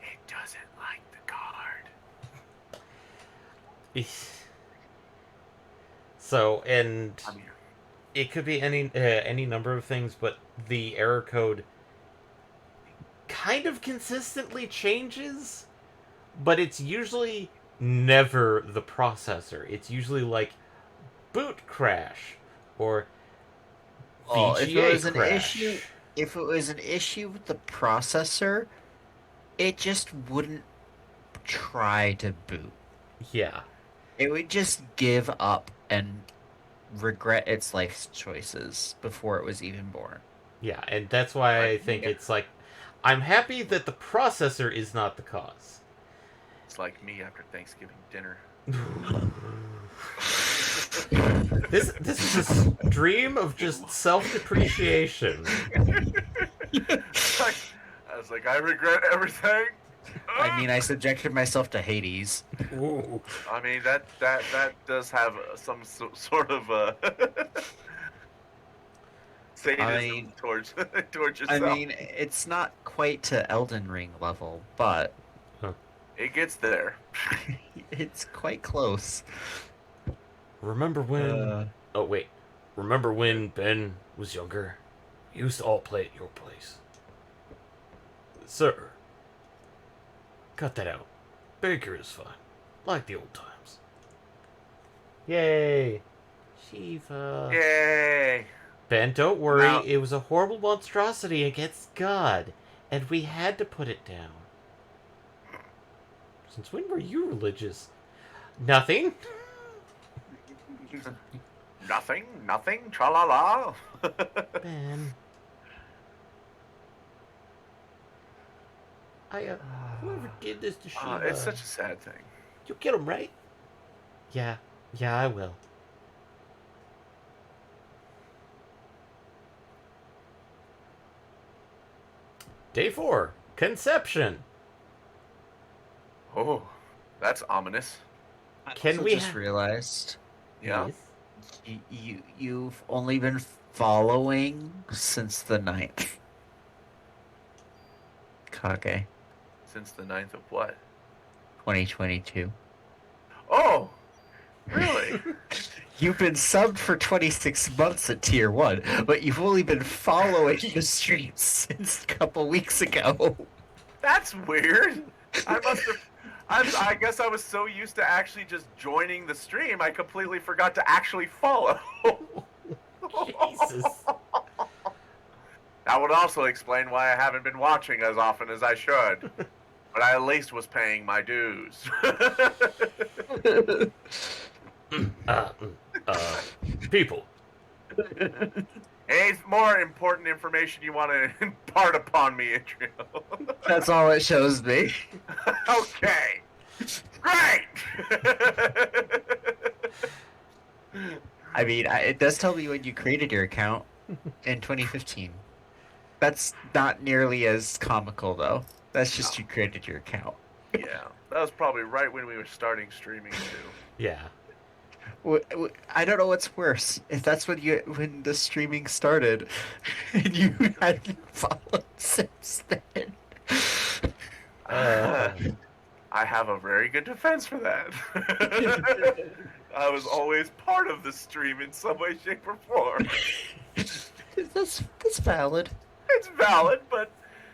It doesn't like the card. So, and I'm here. it could be any number of things, but the error code kind of consistently changes, but it's usually never the processor. It's usually like boot crash or VGA if it was crash. if it was an issue with the processor, it just wouldn't try to boot. Yeah. It would just give up and regret its life choices before it was even born. Yeah, and that's why I think it's like, I'm happy that the processor is not the cause. It's like me after Thanksgiving dinner. This is a dream of just self-depreciation. I was like, I regret everything. I mean, I subjected myself to Hades. Ooh. I mean, that does have some sort of sadism towards yourself. I mean, it's not quite to Elden Ring level, but it gets there. it's quite close. Remember when... Oh, wait. Remember when Ben was younger? We used to all play at your place. Sir. Cut that out. Baker is fine. Like the old times. Yay! Shiva. Yay! Ben, don't worry. Now, It was a horrible monstrosity against God, and we had to put it down. Since when were you religious? Nothing. nothing, tra la la. Ben. Whoever did this to Shiva. It's such a sad thing. You'll get him, right? Yeah. Yeah, I will. Day 4. Conception. Oh, that's ominous. Can Also we just realized Yeah. Yes. you've only been following since the 9th. Kage, Since the 9th of what? 2022. Oh, really? You've been subbed for 26 months at tier 1, but you've only been following the stream since a couple weeks ago. That's weird. I must have. I guess I was so used to actually just joining the stream, I completely forgot to actually follow. Jesus. That would also explain why I haven't been watching as often as I should. But I at least was paying my dues. People. Any more important information you want to impart upon me, Adriel? That's all it shows me. Okay. Great! I mean, it does tell me when you created your account in 2015. That's not nearly as comical, though. That's just you created your account. Yeah, that was probably right when we were starting streaming, too. Yeah. I don't know what's worse. If that's when the streaming started, and you hadn't followed since then. I have a very good defense for that. I was always part of the stream in some way, shape, or form. That's valid. It's valid, but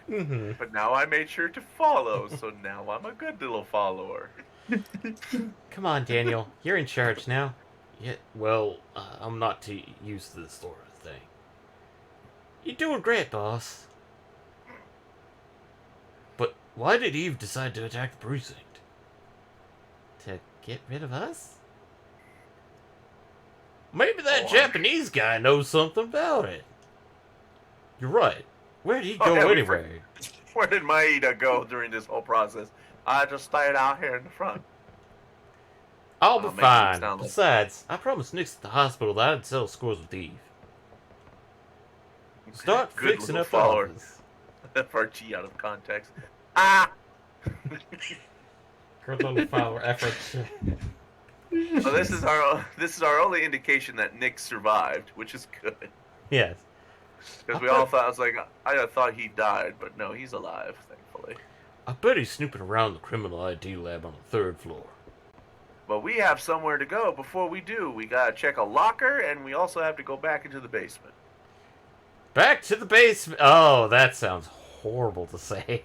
Mm-hmm. but now I made sure to follow, so now I'm a good little follower. Come on, Daniel. You're in charge now. Yeah, well, I'm not too used to this sort of thing. You're doing great, boss. But why did Eve decide to attack the precinct? To get rid of us? Maybe that Japanese guy knows something about it. You're right. Where did he go yeah, anyway? Where did Maeda go during this whole process? I just stayed out here in the front. I'll be Makes it fine. sound like- Besides, I promised Nix at the hospital that I'd settle scores with Eve. Start Good fixing little up the follower. office. FRG out of context. Ah! Good little follower effort. Well, this is our only indication that Nick survived, which is good. Yes. Because we all thought, I thought he died, but no, he's alive, thankfully. I bet he's snooping around the criminal ID lab on the 3rd floor. But we have somewhere to go. Before we do, we gotta check a locker, and we also have to go back into the basement. Back to the basement. Oh, that sounds horrible to say.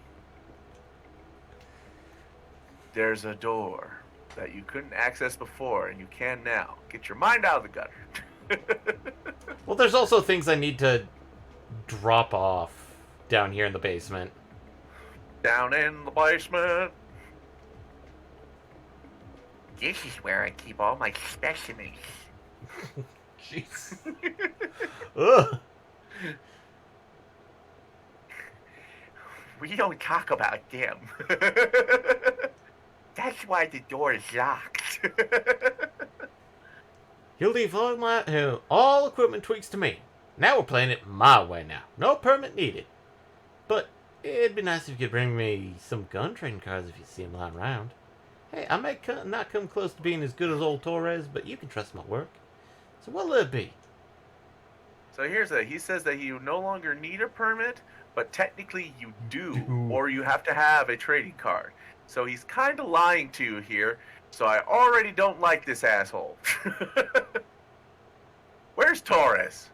There's a door that you couldn't access before, and you can now. Get your mind out of the gutter. Well, there's also things I need to drop off down here in the basement. Down in the basement. This is where I keep all my specimens. Jeez. Ugh. We don't talk about them. That's why the door is locked. He'll leave all equipment tweaks to me. Now we're playing it my way now. No permit needed. But it'd be nice if you could bring me some gun trading cards if you see them lying around. Hey, I may not come close to being as good as old Torres, but you can trust my work. So what'll it be? So he says that you no longer need a permit, but technically you do, or you have to have a trading card. So he's kind of lying to you here, so I already don't like this asshole. Where's Torres?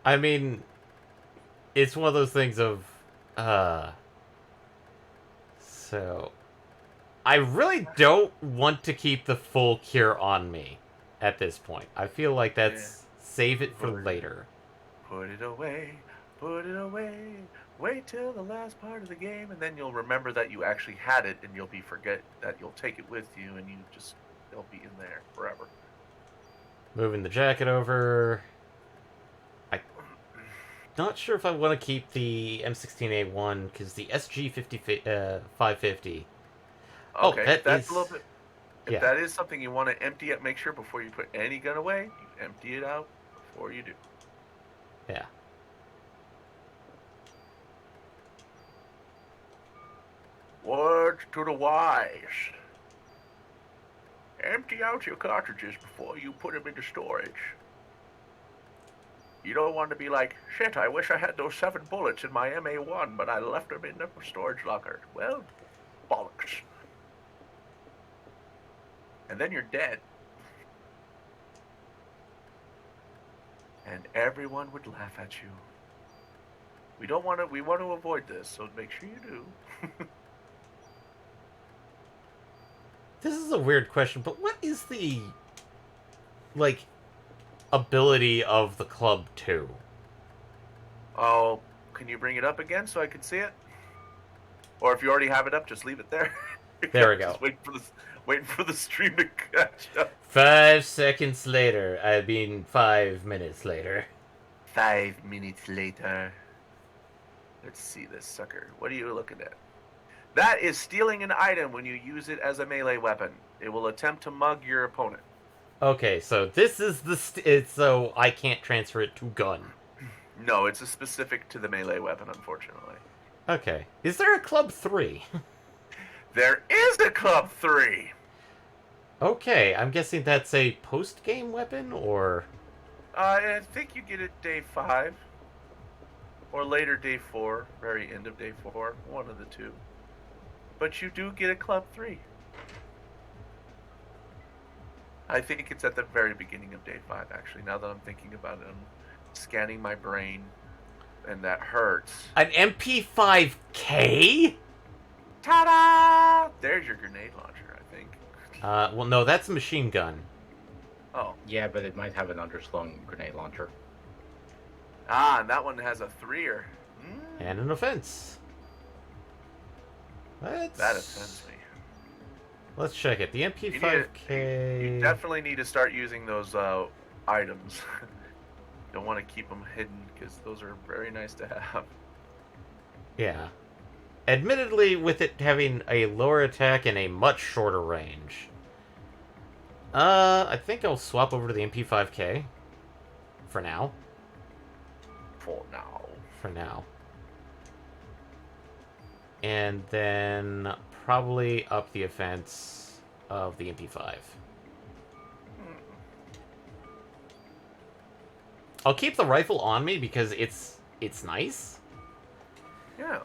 I mean, it's one of those things of, so, I really don't want to keep the full cure on me at this point. I feel like Yeah. that's save it for Put it- later. Put it away. Put it away. Wait till the last part of the game, and then you'll remember that you actually had it, and you'll forget that you'll take it with you, and it'll be in there forever. Moving the jacket over. Not sure if I want to keep the M16A1 because the SG 550. Oh, Okay, that that's is a little bit. If yeah. that is something you want to empty it, make sure before you put any gun away, you empty it out before you do. Yeah. Words to the wise. Empty out your cartridges before you put them into storage. You don't want to be like, shit, I wish I had those 7 bullets in my MA1, but I left them in the storage locker. Well, bollocks. And then you're dead. And everyone would laugh at you. We want to avoid this, so make sure you do. This is a weird question, but what is the like ability of the Club 2? Oh, can you bring it up again so I can see it? Or if you already have it up, just leave it there. There we go. Just waiting for the stream to catch up. 5 seconds later. I mean 5 minutes later. 5 minutes later. Let's see this sucker. What are you looking at? That is stealing an item when you use it as a melee weapon. It will attempt to mug your opponent. Okay, so this is so I can't transfer it to gun. No, it's a specific to the melee weapon, unfortunately. Okay. Is there a Club 3? There is a Club 3! Okay, I'm guessing that's a post-game weapon, or... I think you get it day 5. Or later day 4. Very end of day 4. One of the two. But you do get a Club 3. I think it's at the very beginning of day 5, actually. Now that I'm thinking about it, I'm scanning my brain, and that hurts. An MP5K? Ta-da! There's your grenade launcher, I think. Well, no, that's a machine gun. Oh. Yeah, but it might have an underslung grenade launcher. Ah, and that one has a 3-er. And an offense. That offends me. Let's check it. The MP5K... You definitely need to start using those items. Don't want to keep them hidden, because those are very nice to have. Yeah. Admittedly, with it having a lower attack and a much shorter range. I think I'll swap over to the MP5K. For now. For now. For now. And then probably up the offense of the MP5. I'll keep the rifle on me because it's nice. Yeah.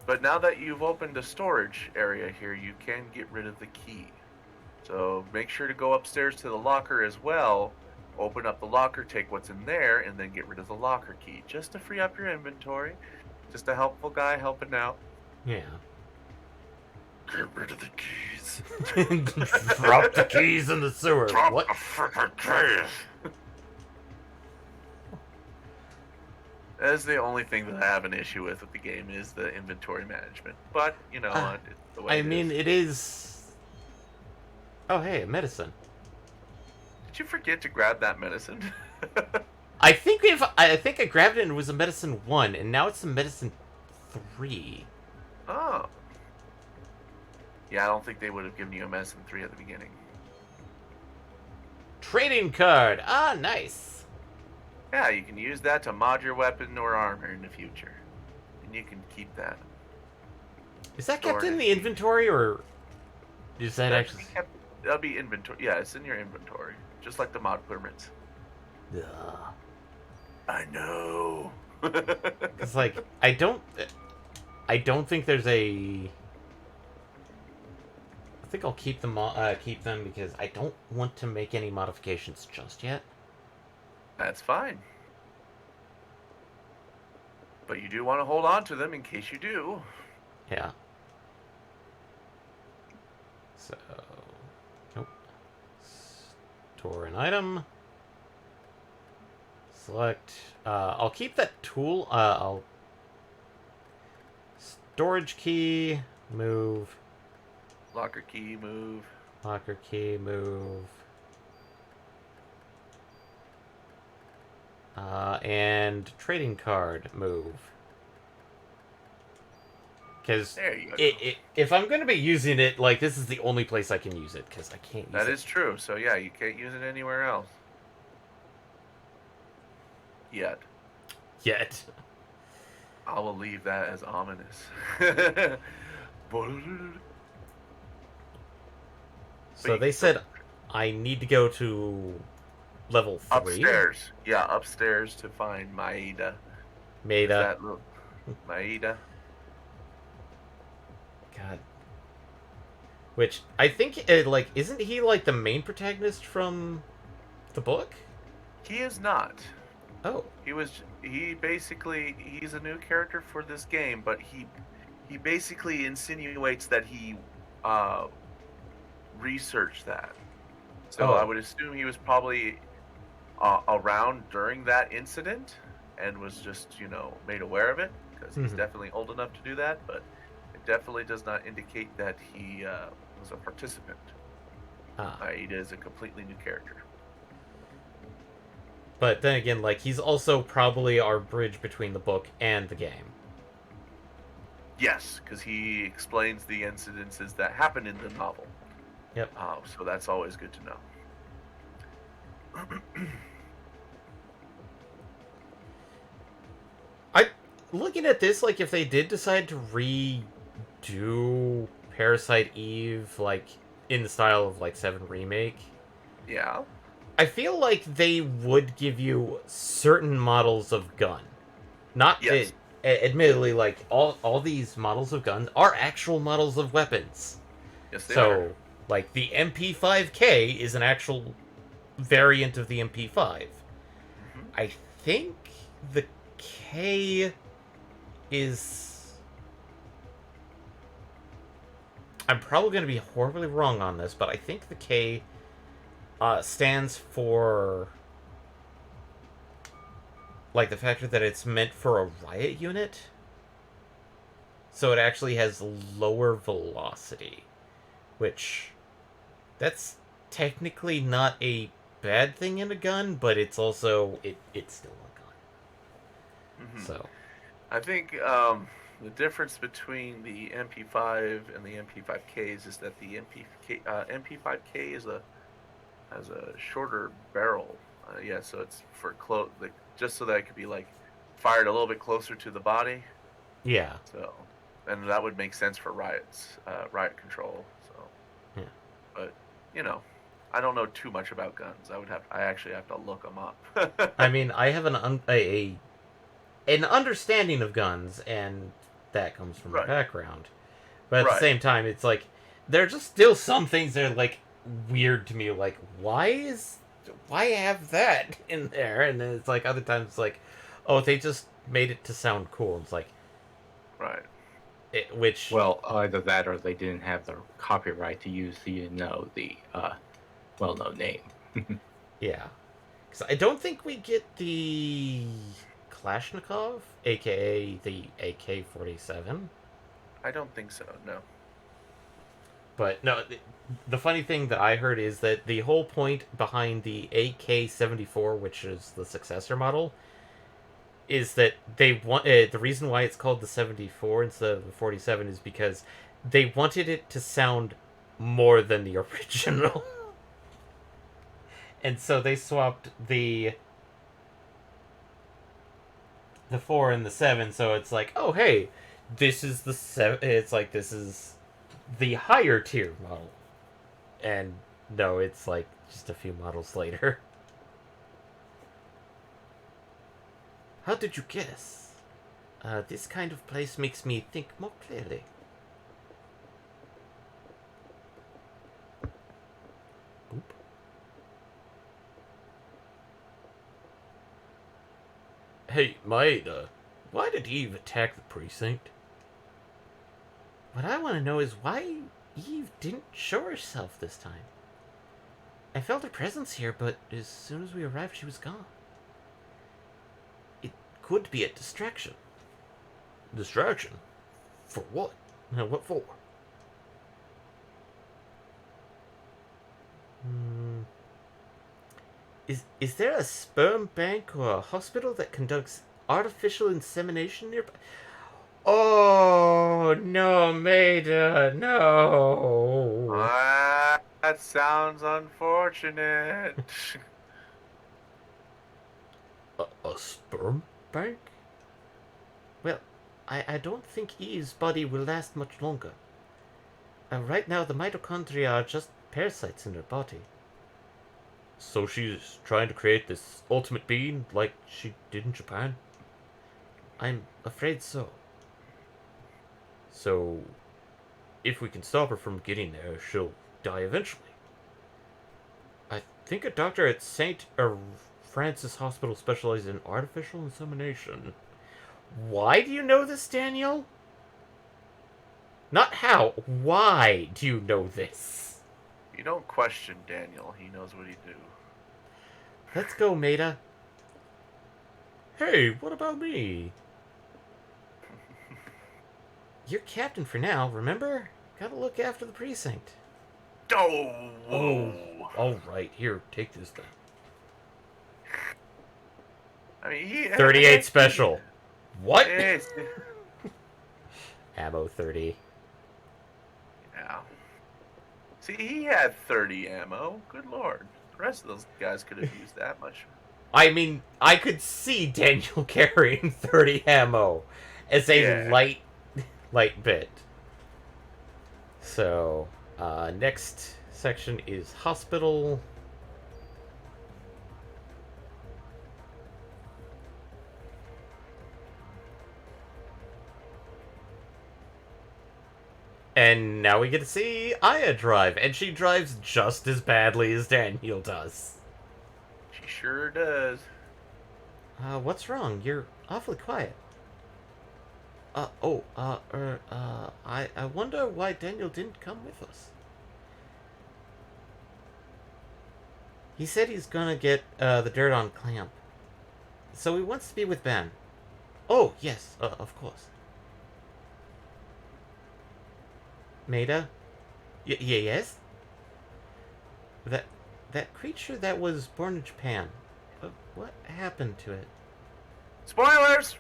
But now that you've opened a storage area here, you can get rid of the key. So make sure to go upstairs to the locker as well. Open up the locker, take what's in there, and then get rid of the locker key. Just to free up your inventory. Just a helpful guy helping out. Yeah. Get rid of the keys. Drop the keys in the sewer. Drop What? the frickin' keys. That's the only thing that I have an issue with the game is the inventory management. But, you know, it's the way I mean, it is... Oh, hey, medicine. Did you forget to grab that medicine? I think I grabbed it and it was a medicine 1, and now it's a medicine 3. Oh. Yeah, I don't think they would have given you a medicine 3 at the beginning. Trading card. Ah, nice. Yeah, you can use that to mod your weapon or armor in the future. And you can keep that. Is that kept Store in it. the inventory, or is that actually... That'll be inventory. Yeah, it's in your inventory. Just like the mod permits. Ugh. I know. It's like, I don't think there's a... I think I'll keep them because I don't want to make any modifications just yet. That's fine. But you do want to hold on to them in case you do. Yeah. So, nope. Store an item. Select. I'll keep that tool. I'll storage key. Move. Locker key, move. Locker key. Move. And trading card. Move. Because There you go. if I'm going to be using it, like, this is the only place I can use it, because I can't use it. That is true. So yeah, you can't use it anywhere else. Yet. Yet. I will leave that as ominous. So they said I need to go to level 3. Upstairs. Yeah, upstairs to find Maeda. Maeda. That little Maeda. God. Which, I think, like, isn't he, like, the main protagonist from the book? He is not. Oh. He's a new character for this game, but he basically insinuates that he researched that. So Oh. I would assume he was probably around during that incident and was just, made aware of it, because he's Mhm. definitely old enough to do that, but it definitely does not indicate that he was a participant. Aida is a completely new character. But then again, like, he's also probably our bridge between the book and the game. Yes, because he explains the incidences that happened in the novel. Yep. So that's always good to know. Looking at this, like, if they did decide to redo Parasite Eve, like, in the style of, like, 7 Remake, Yeah. I feel like they would give you certain models of gun. Not Yes. admittedly, like, all these models of guns are actual models of weapons. Yes, they So, are. like, the MP5K is an actual variant of the MP5. Mhm. I think the K is... I'm probably going to be horribly wrong on this, but I think the K stands for... like, the factor that it's meant for a riot unit. So it actually has lower velocity. Which... that's technically not a bad thing in a gun, but it's also... it's still a gun. Mhm. So... I think the difference between the MP5 and the MP5Ks is that the MP5K has a shorter barrel. Yeah, so it's for just so that it could be like fired a little bit closer to the body. yeah. So, and that would make sense for riot control. So, Yeah. But I don't know too much about guns. I actually have to look them up. I mean, I have an understanding of guns, and that comes from my Right. background. But at the Right. same time, it's like, there are just still some things that are, like, weird to me. Like, why have that in there? And then it's like, other times it's like, oh, they just made it to sound cool. It's like, Right. which... Well, either that or they didn't have the copyright to use the well-known name. yeah. Because I don't think we get the Kalashnikov, aka the AK-47. I don't think so. No. But no, the funny thing that I heard is that the whole point behind the AK-74, which is the successor model, is that they want the reason why it's called the 74 instead of the 47 is because they wanted it to sound more than the original. And so they swapped the 4 and the 7, so it's like, oh hey, this is the 7. It's like, this is the higher tier model. And no, it's like just a few models later. How did you guess? This kind of place makes me think more clearly. Oop. Hey, Maeda, why did Eve attack the precinct? What I want to know is why Eve didn't show herself this time. I felt her presence here, but as soon as we arrived, she was gone. It could be a distraction. Distraction? For what? What for? Is there a sperm bank or a hospital that conducts artificial insemination nearby? Oh no, Maida, no. That sounds unfortunate. A sperm bank? Well, I don't think Eve's body will last much longer. Right now, the mitochondria are just parasites in her body. So she's trying to create this ultimate being like she did in Japan? I'm afraid so. So, if we can stop her from getting there, she'll die eventually. I think a doctor at St. Francis Hospital specializes in artificial insemination. Why do you know this, Daniel? Not how. Why do you know this? You don't question Daniel. He knows what he do. Let's go, Maida. Hey, what about me? You're captain for now, remember? Gotta look after the precinct. Oh. Alright, here, take this then. I mean, 38 special. What? It's, Ammo 30. yeah. See, he had 30 ammo. Good lord. The rest of those guys could have used that much. I mean, I could see Daniel carrying 30 ammo as a light bit. So, next section is hospital. And now we get to see Aya drive, and she drives just as badly as Daniel does. She sure does. What's wrong? You're awfully quiet. I wonder why Daniel didn't come with us. He said he's gonna get, the dirt on Clamp. So he wants to be with Ben. Oh, yes, of course. Maida? Yes? That creature that was born in Japan. What happened to it? Spoilers!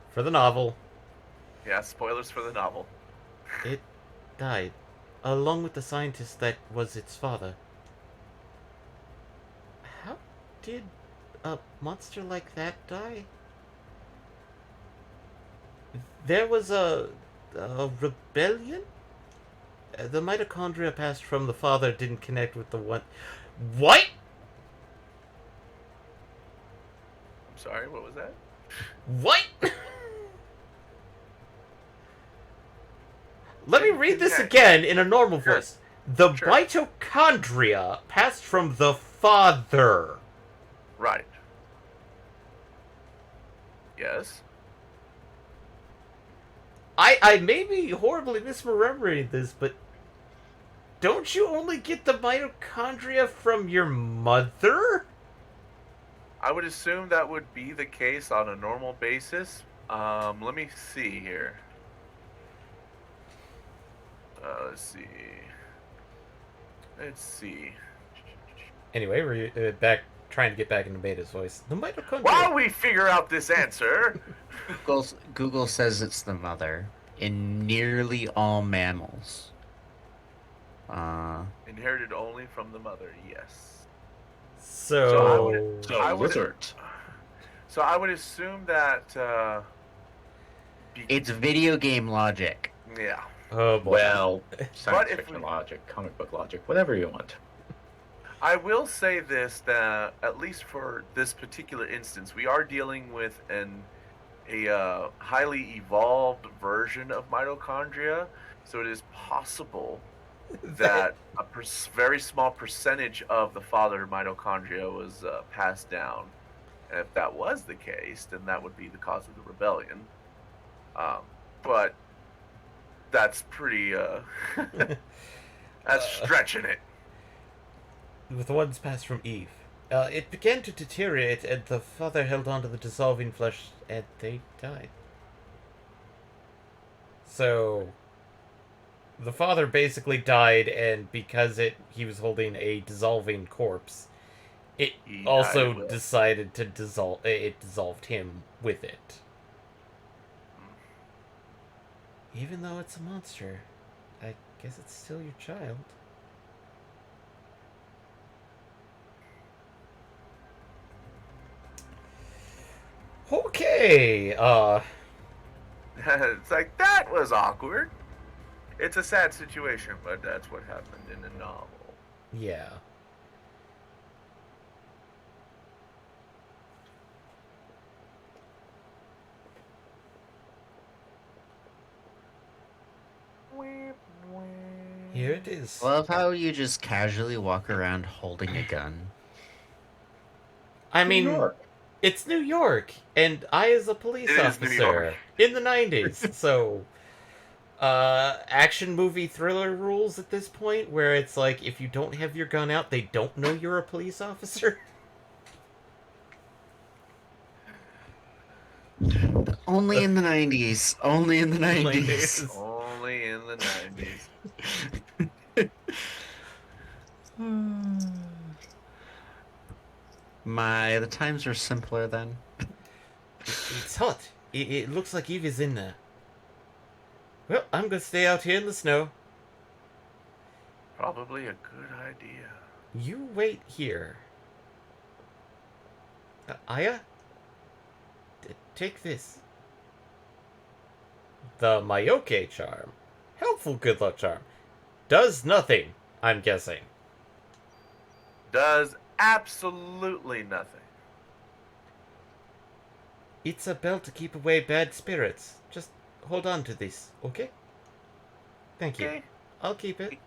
For the novel. Yeah, spoilers for the novel. It died, along with the scientist that was its father. How did a monster like that die? There was a rebellion? The mitochondria passed from the father didn't connect with the one... What? I'm sorry, what was that? What? Let me read this again in a normal voice. The mitochondria passed from the father. Right. Yes. I may be horribly misremembering this, but don't you only get the mitochondria from your mother? I would assume that would be the case on a normal basis. Let me see here. Let's see. Anyway, we're back trying to get back into Maida's voice. The mitochondria. While we figure out this answer, Google says it's the mother in nearly all mammals. inherited only from the mother. Yes. So I would- lizard. So I would assume that. It's video game logic. Yeah. oh boy. Well, science if fiction we- logic, comic book logic, whatever you want. I will say this, that at least for this particular instance, we are dealing with a highly evolved version of mitochondria, so it is possible that a very small percentage of the father mitochondria was passed down. And if that was the case, then that would be the cause of the rebellion. But that's pretty that's stretching it. With the ones passed from Eve. It began to deteriorate, and the father held on to the dissolving flesh, and they died. So, the father basically died, and because he was holding a dissolving corpse, it He also died with- decided to dissolve. It dissolved him with it. Even though it's a monster, I guess it's still your child. Okay, It's like, that was awkward. It's a sad situation, but that's what happened in the novel. yeah. Here it is. Love how you just casually walk around holding a gun. I mean, New York. it's New York, and I is a police It is New officer York. in the 90s, so action movie thriller rules at this point, where it's like, if you don't have your gun out, they don't know you're a police officer. Only in the 90s. Only in the 90s. Only in the 90s. The times are simpler then. It's hot. It looks like Eve is in there. Well, I'm gonna stay out here in the snow. Probably a good idea. You wait here. Aya? Take this. The Mayoke charm. Helpful good luck charm. Does nothing, I'm guessing. Does absolutely nothing. It's a bell to keep away bad spirits. Just hold on to this, okay? Thank you. Okay. I'll keep it.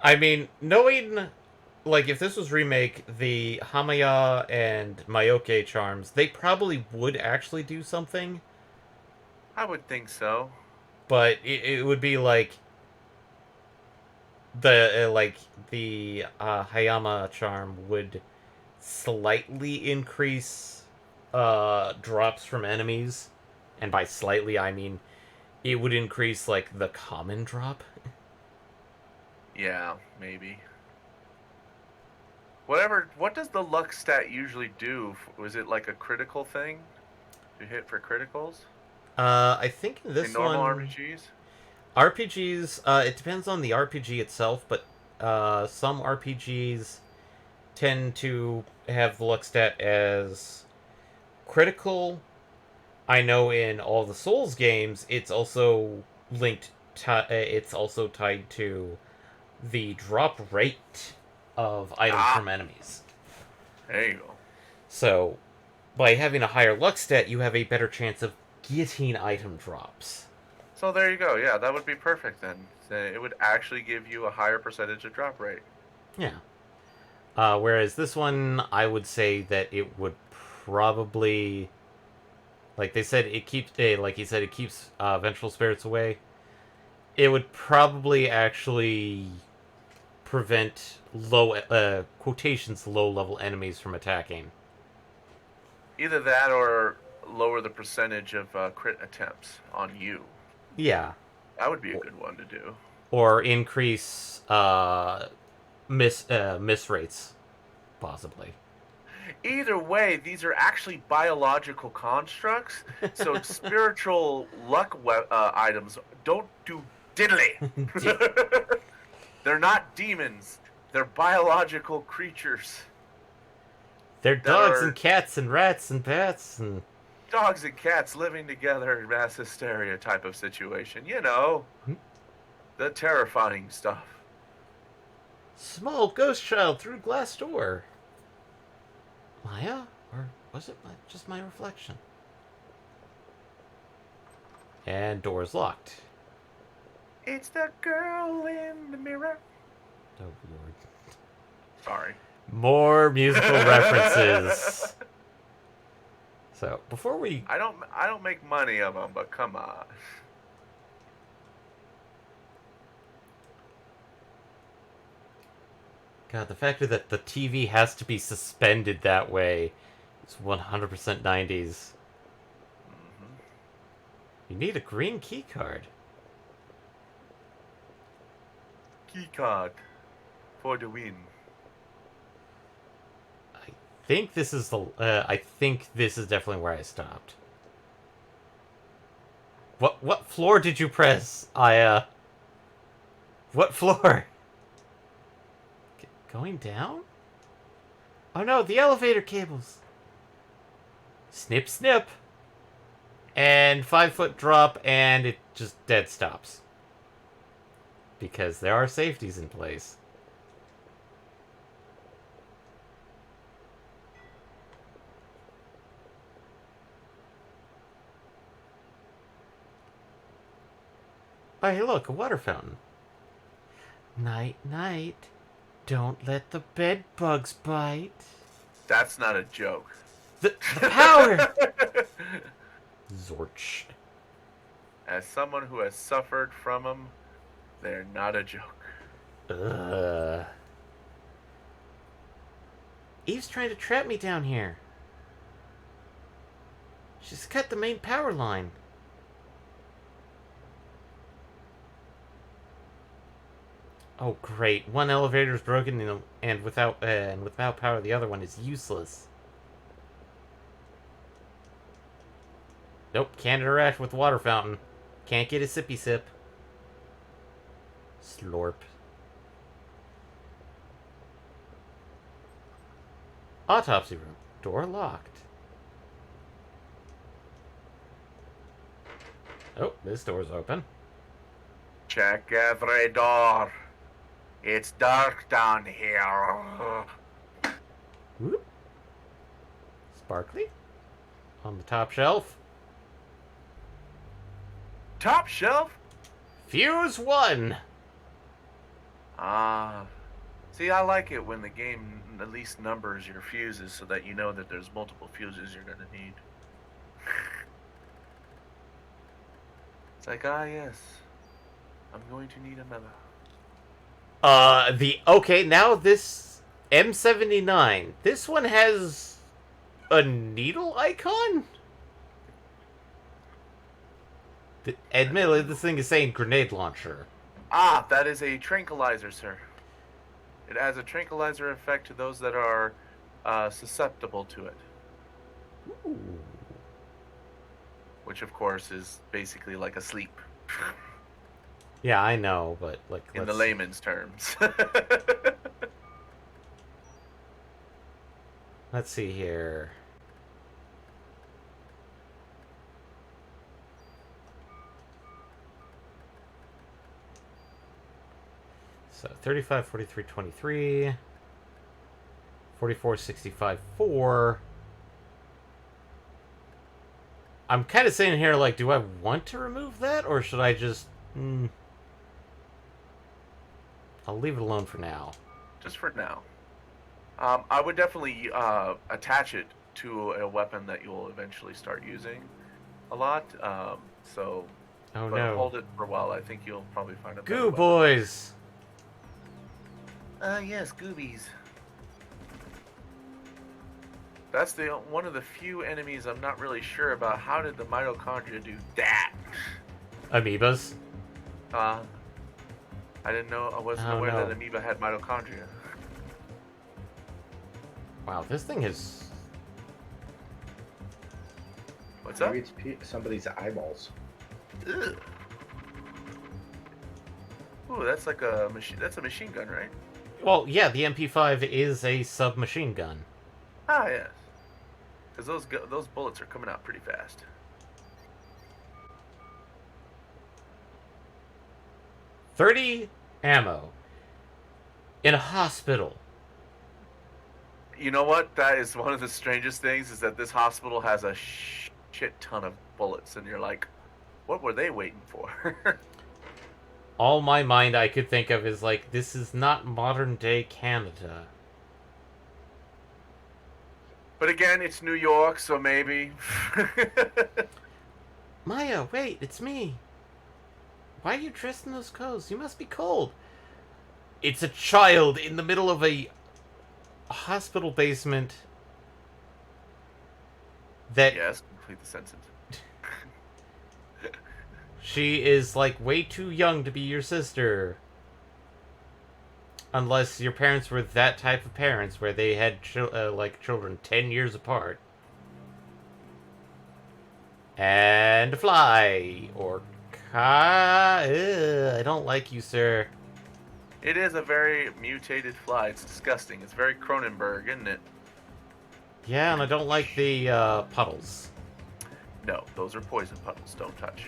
I mean, knowing, like, if this was remake, the Hamaya and Mayoke charms, they probably would actually do something, I would think so. but it would be like the Hayama charm would slightly increase drops from enemies, and by slightly I mean it would increase like the common drop. Yeah, maybe. Whatever. What does the luck stat usually do? Was it like a critical thing? You hit for criticals? I think in this In normal one, RPGs? RPGs, it depends on the RPG itself, but some RPGs tend to have the luck stat as critical. I know in all the Souls games, it's also linked. It's also tied to the drop rate of items from enemies. There you go. So, by having a higher luck stat, you have a better chance of getting item drops. So there you go. Yeah, that would be perfect then. It would actually give you a higher percentage of drop rate. Yeah. Whereas this one, I would say that it would probably, like they said, it keeps, like he said, it keeps vengeful spirits away. It would probably actually prevent quotations low level enemies from attacking. Either that or lower the percentage of crit attempts on you. Yeah. That would be a good one to do. Or increase miss rates, possibly. Either way, these are actually biological constructs, so spiritual luck items don't do diddly. They're not demons. They're biological creatures. They're dogs are- and cats and rats and bats and... Dogs and cats living together in mass hysteria type of situation. You know, the terrifying stuff. Small ghost child through glass door. Maya? Or was it just my reflection? And door's locked. It's the girl in the mirror. Oh, Lord. Sorry. More musical references. So, before we... I don't make money of them, but come on. God, the fact that the TV has to be suspended that way is 100% 90s. Hmm. You need a green key card. Key card for the win. I think this is the. I think this is definitely where I stopped. What floor did you press? What floor? Going down? Oh no, the elevator cables. Snip, snip. And 5-foot drop, and it just dead stops. Because there are safeties in place. Oh, hey, look, a water fountain. Night, night. Don't let the bed bugs bite. That's not a joke. The power! Zorch. As someone who has suffered from them, they're not a joke. Eve's trying to trap me down here. She's cut the main power line. Oh great! One elevator's broken, and without power, the other one is useless. Nope, can't interact with water fountain. Can't get a sippy sip. Slorp. Autopsy room. Door locked. Oh, this door's open. Check every door. It's dark down here. Whoop. Sparkly. On the top shelf. Top shelf? Fuse 1! Ah. See, I like it when the game at least numbers your fuses so that you know that there's multiple fuses you're going to need. It's like, yes. I'm going to need another. Okay, now this M79. This one has a needle icon? Admittedly, this thing is saying grenade launcher. Ah, that is a tranquilizer, sir. It adds a tranquilizer effect to those that are susceptible to it. Ooh. Which, of course, is basically like a sleep. Yeah, I know, but like In the layman's terms. Let's see here. So 35, 43, 23, 44, 65, 4. I'm kind of saying here, like, do I want to remove that, or should I just... I'll leave it alone for now. Just for now. I would definitely attach it to a weapon that you'll eventually start using a lot. Oh but no. hold it for a while. I think you'll probably find a better Goo weapon. boys! Yes, goobies. That's one of the few enemies I'm not really sure about. How did the mitochondria do that? Amoebas. I didn't know. I wasn't Oh, aware no. that amoeba had mitochondria. Wow, this thing is... What's up? Maybe it's somebody's eyeballs. Ugh. Ooh, that's like a machine. That's a machine gun, right? Well, yeah, the MP5 is a submachine gun. Ah, yes. Because those bullets are coming out pretty fast. $30 ammo. In a hospital. You know what? That is one of the strangest things, is that this hospital has a shit ton of bullets, and you're like, what were they waiting for? All my mind I could think of is like, this is not modern day Canada. But again, it's New York, so maybe. Maya, wait, it's me. Why are you dressed in those clothes? You must be cold. It's a child in the middle of a hospital basement that Yes, complete the sentence. she is like way too young to be your sister. Unless your parents were that type of parents where they had like children 10 years apart. And fly. Or I don't like you, sir. It is a very mutated fly. It's disgusting. It's very Cronenberg, isn't it? Yeah, and I don't like the puddles. No, those are poison puddles. Don't touch.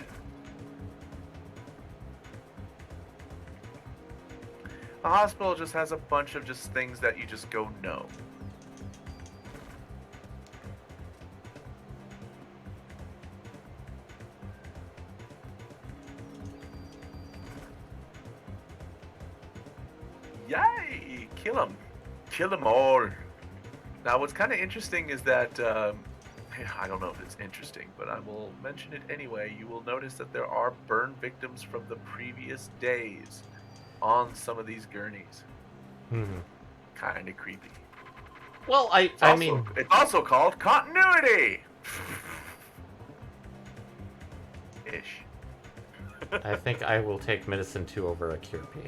A hospital just has a bunch of just things that you just go no. Yay! Kill them. Kill them all. Now, what's kind of interesting is that, I don't know if it's interesting, but I will mention it anyway. You will notice that there are burn victims from the previous days on some of these gurneys. Kind of creepy. Well, It's also called continuity. Ish. I think I will take medicine 2 over a cure P.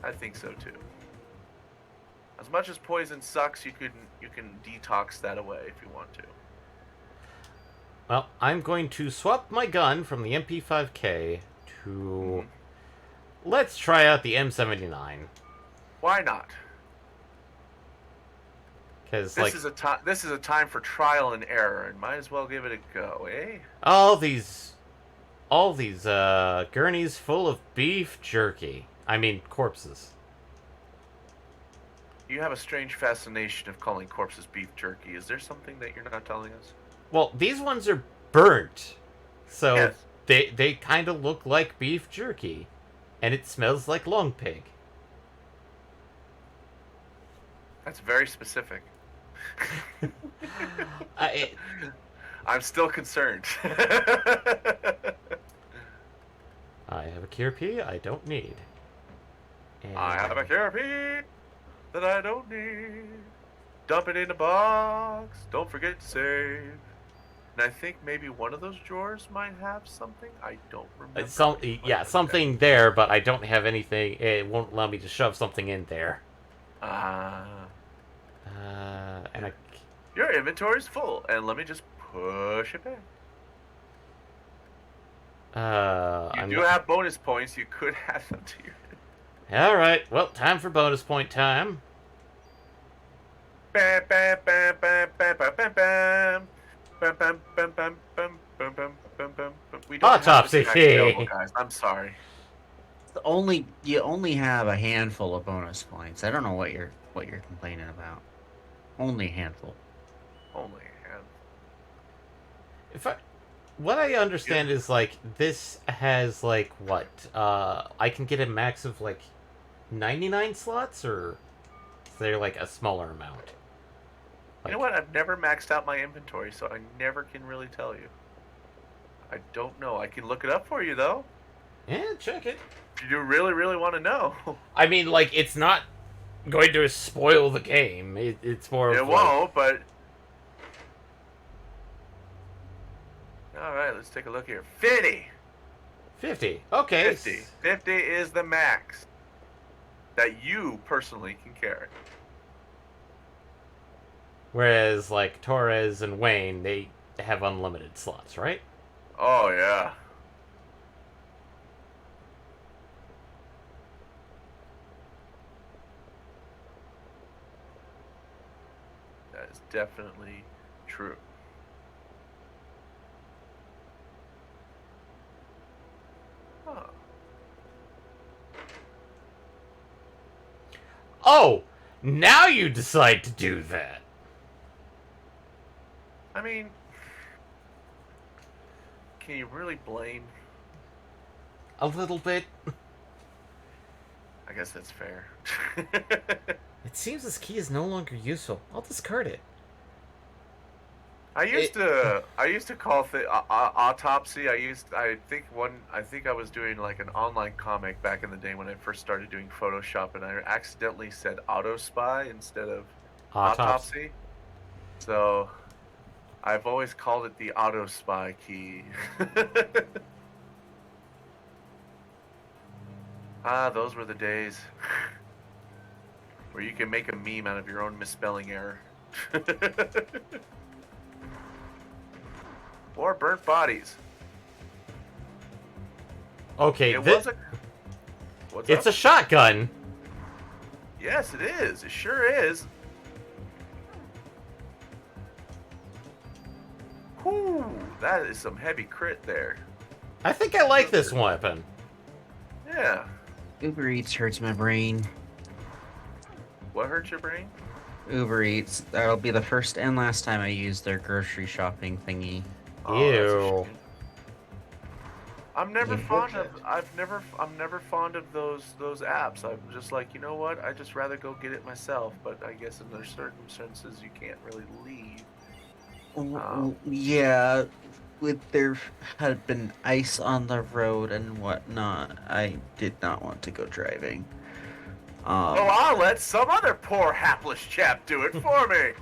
I think so too. As much as poison sucks, you can detox that away if you want to. Well, I'm going to swap my gun from the MP5K to... Let's try out the M79. Why not? Because, This like, is a time for trial and error, and might as well give it a go, eh? all these gurneys full of beef jerky. I mean, corpses. You have a strange fascination of calling corpses beef jerky. Is there something that you're not telling us? Well, these ones are burnt, so Yes. they kind of look like beef jerky, and it smells like long pig. That's very specific. I I'm still concerned. have a cure P I don't need. And I have a therapy that I don't need. Dump it in a box. Don't forget to save. And I think maybe one of those drawers might have something. I don't remember. something there, but I don't have anything. It won't allow me to shove something in there. And I. Your inventory's full, and let me just push it back. You do have bonus points. You could add them to your. All right. Well, time for bonus point time. Bam, bam, bam, bam, bam, bam, bam, bam. Bam, bam, bam, bam, bam, bam, bam, bam, bam. We don't have Autopsy this track fee. available, guys. I'm sorry. You only have a handful of bonus points. I don't know what you're complaining about. Only a handful. Only hand. What I understand is, like, this has, like, what? I can get a max of, like, 99 slots, or is there, like, a smaller amount? You know what? I've never maxed out my inventory, so I never can really tell you. I don't know. I can look it up for you, though. Yeah, check it. If you really, really want to know. I mean, like, it's not going to spoil the game. It's more of, It won't, but... Alright, let's take a look here. 50! 50. Okay. 50. 50 is the max that you personally can carry. Whereas, like, Torres and Wayne, they have unlimited slots, right? Oh, yeah. That is definitely true. Huh. Oh! Now you decide to do that! I mean, can you really blame? A little bit. I guess that's fair. It seems this key is no longer useful. I'll discard it. I used to call autopsy. I think I was doing like an online comic back in the day when I first started doing Photoshop, and I accidentally said auto spy instead of autopsy. So I've always called it the auto spy key. Those were the days where you can make a meme out of your own misspelling error. Or burnt bodies. Okay, What's it's up? a shotgun. Yes, it is. It sure is. Whew, that is some heavy crit there. I think I like this weapon. Yeah. Uber Eats hurts my brain. What hurt your brain? Uber Eats. That'll be the first and last time I use their grocery shopping thingy. Oh, that's a Ew. shame. I'm never fond of. I'm never fond of those apps. I'm just like, you know what? I just rather go get it myself. But I guess in their circumstances, you can't really leave. Yeah, with there had been ice on the road and whatnot, I did not want to go driving. Oh, I'll let some other poor hapless chap do it for me.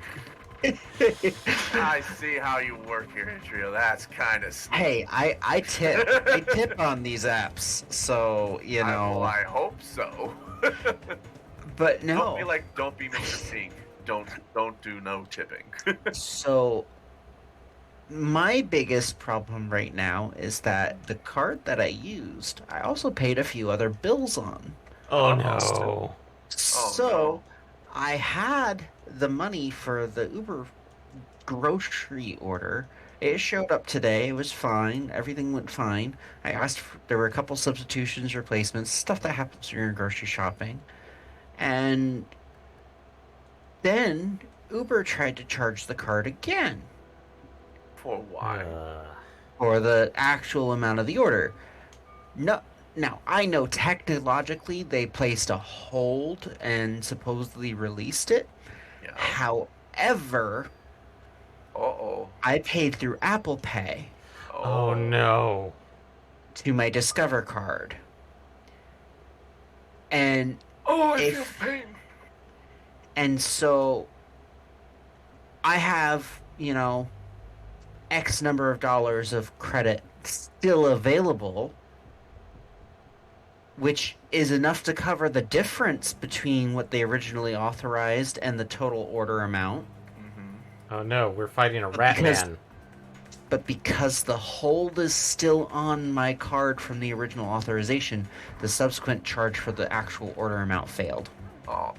I see how you work here, Trio. That's kind of sneaky. Hey, I tip on these apps, so you know. I hope so. But no. Don't be Mr. Pink. Don't do no tipping. So my biggest problem right now is that the card that I used, I also paid a few other bills on. Oh no. So I had the money for the Uber grocery order. It showed up today. It was fine. Everything went fine. I asked there were a couple substitutions, replacements, stuff that happens during grocery shopping. And then Uber tried to charge the card again. For why? For the actual amount of the order. No, now I know technologically they placed a hold and supposedly released it. Yeah. However, I paid through Apple Pay. Oh no. To my Discover card. And I feel pain. And so I have, X number of dollars of credit still available, which is enough to cover the difference between what they originally authorized and the total order amount. Mm-hmm. Oh no, we're fighting a rat man. But because the hold is still on my card from the original authorization, the subsequent charge for the actual order amount failed. Oh.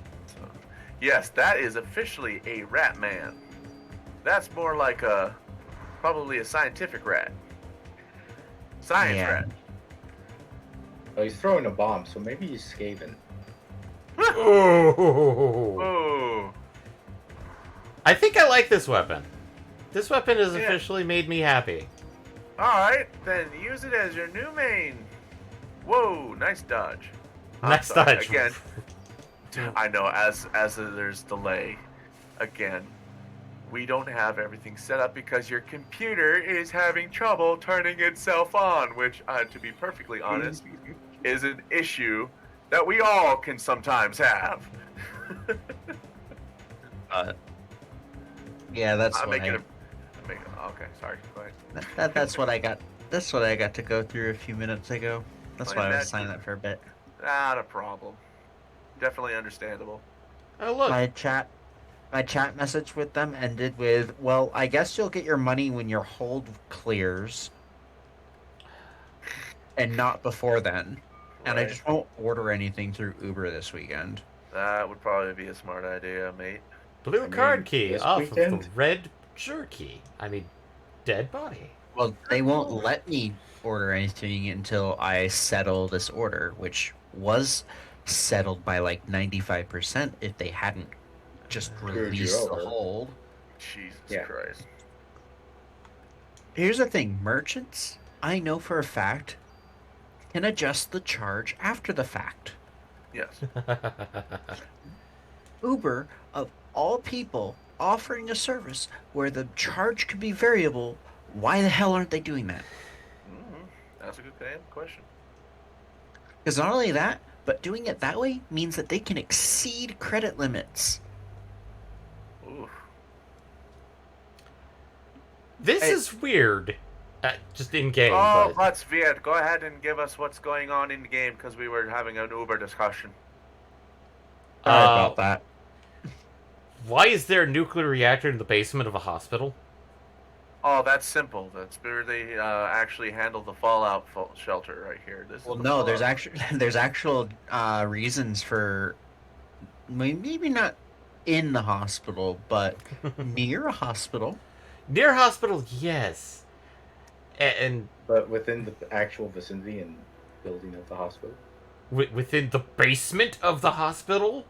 Yes, that is officially a rat man. That's more like probably a scientific rat. Science rat. Oh, he's throwing a bomb, so maybe he's Skaven. Oh. I think I like this weapon. This weapon has officially made me happy. Alright, then use it as your new main. Whoa, nice dodge. Nice dodge. Again, I know, as there's delay, again, we don't have everything set up because your computer is having trouble turning itself on, which, to be perfectly honest, is an issue that we all can sometimes have. Yeah, that's okay, sorry. Go ahead. That's what I got. That's what I got to go through a few minutes ago. That's why I was signing up for a bit. Not a problem. Definitely understandable. Oh look. My chat message with them ended with, "Well, I guess you'll get your money when your hold clears, and not before then. And I just won't order anything through Uber this weekend." That would probably be a smart idea, mate. Blue card key this off weekend? of the red jerky. Dead body. Well, they won't let me order anything until I settle this order, which was settled by like 95% if they hadn't just released the hold. Jesus Christ. Here's the thing, merchants, I know for a fact, can adjust the charge after the fact. Yes. Uber, of all people, offering a service where the charge could be variable, why the hell aren't they doing that? That's a good question. Because not only that, but doing it that way means that they can exceed credit limits. Ooh. This Hey. is weird. Just in game, Oh, but let's Viet, go ahead and give us what's going on in the game because we were having an Uber discussion. Sorry about that. why is there a nuclear reactor in the basement of a hospital? Oh, that's simple. That's where they actually handle the fallout shelter right here. This Well, is the no, there's fallout. actually there's actual reasons for maybe not in the hospital, but near a hospital. Near hospital, yes. And But within the actual vicinity and building of the hospital. within the basement of the hospital?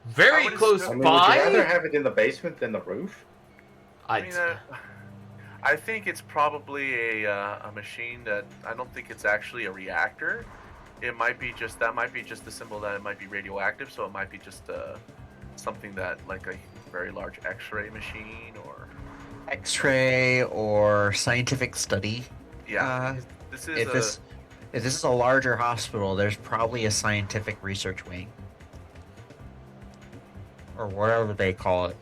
I Very would close assume- I mean, would you rather by? have it in the basement than the roof? I mean, I think it's probably a machine that I don't think it's actually a reactor. It might be just the symbol that it might be radioactive, so it might be just something that like a very large X-ray machine or X-ray or scientific study. yeah. This is If this is a larger hospital, there's probably a scientific research wing. Or whatever they call it.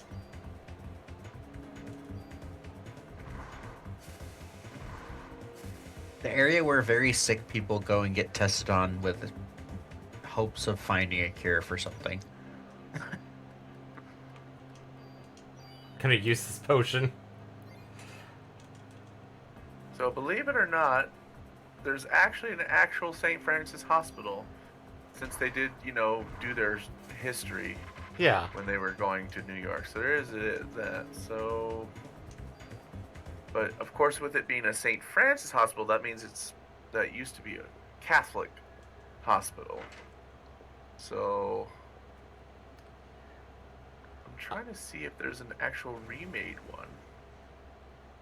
The area where very sick people go and get tested on with hopes of finding a cure for something. Can I use this potion? So believe it or not, there's actually an actual St. Francis hospital, since they did, do their history Yeah. when they were going to New York. So there is that. So, but of course, with it being a St. Francis hospital, that means that used to be a Catholic hospital. So I'm trying to see if there's an actual remade one.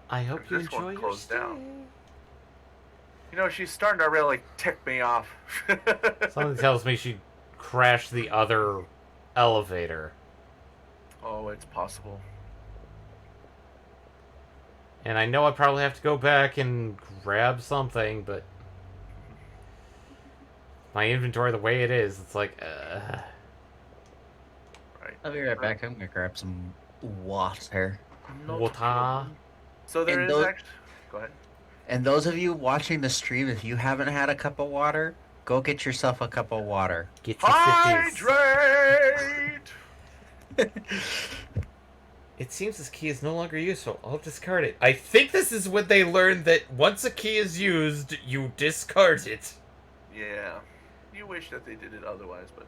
I hope you This one enjoy your closed stay. down. She's starting to really tick me off. Something tells me she crashed the other elevator. Oh, it's possible. And I know I probably have to go back and grab something, but my inventory the way it is, it's like, Right. I'll be right back. I'm gonna grab some water. Not Water. a problem. So there And is those- actually. Go ahead. And those of you watching the stream, if you haven't had a cup of water, go get yourself a cup of water. get your 50s. Hydrate! It seems this key is no longer useful. I'll discard it. I think this is when they learned that once a key is used, you discard it. Yeah. You wish that they did it otherwise, but.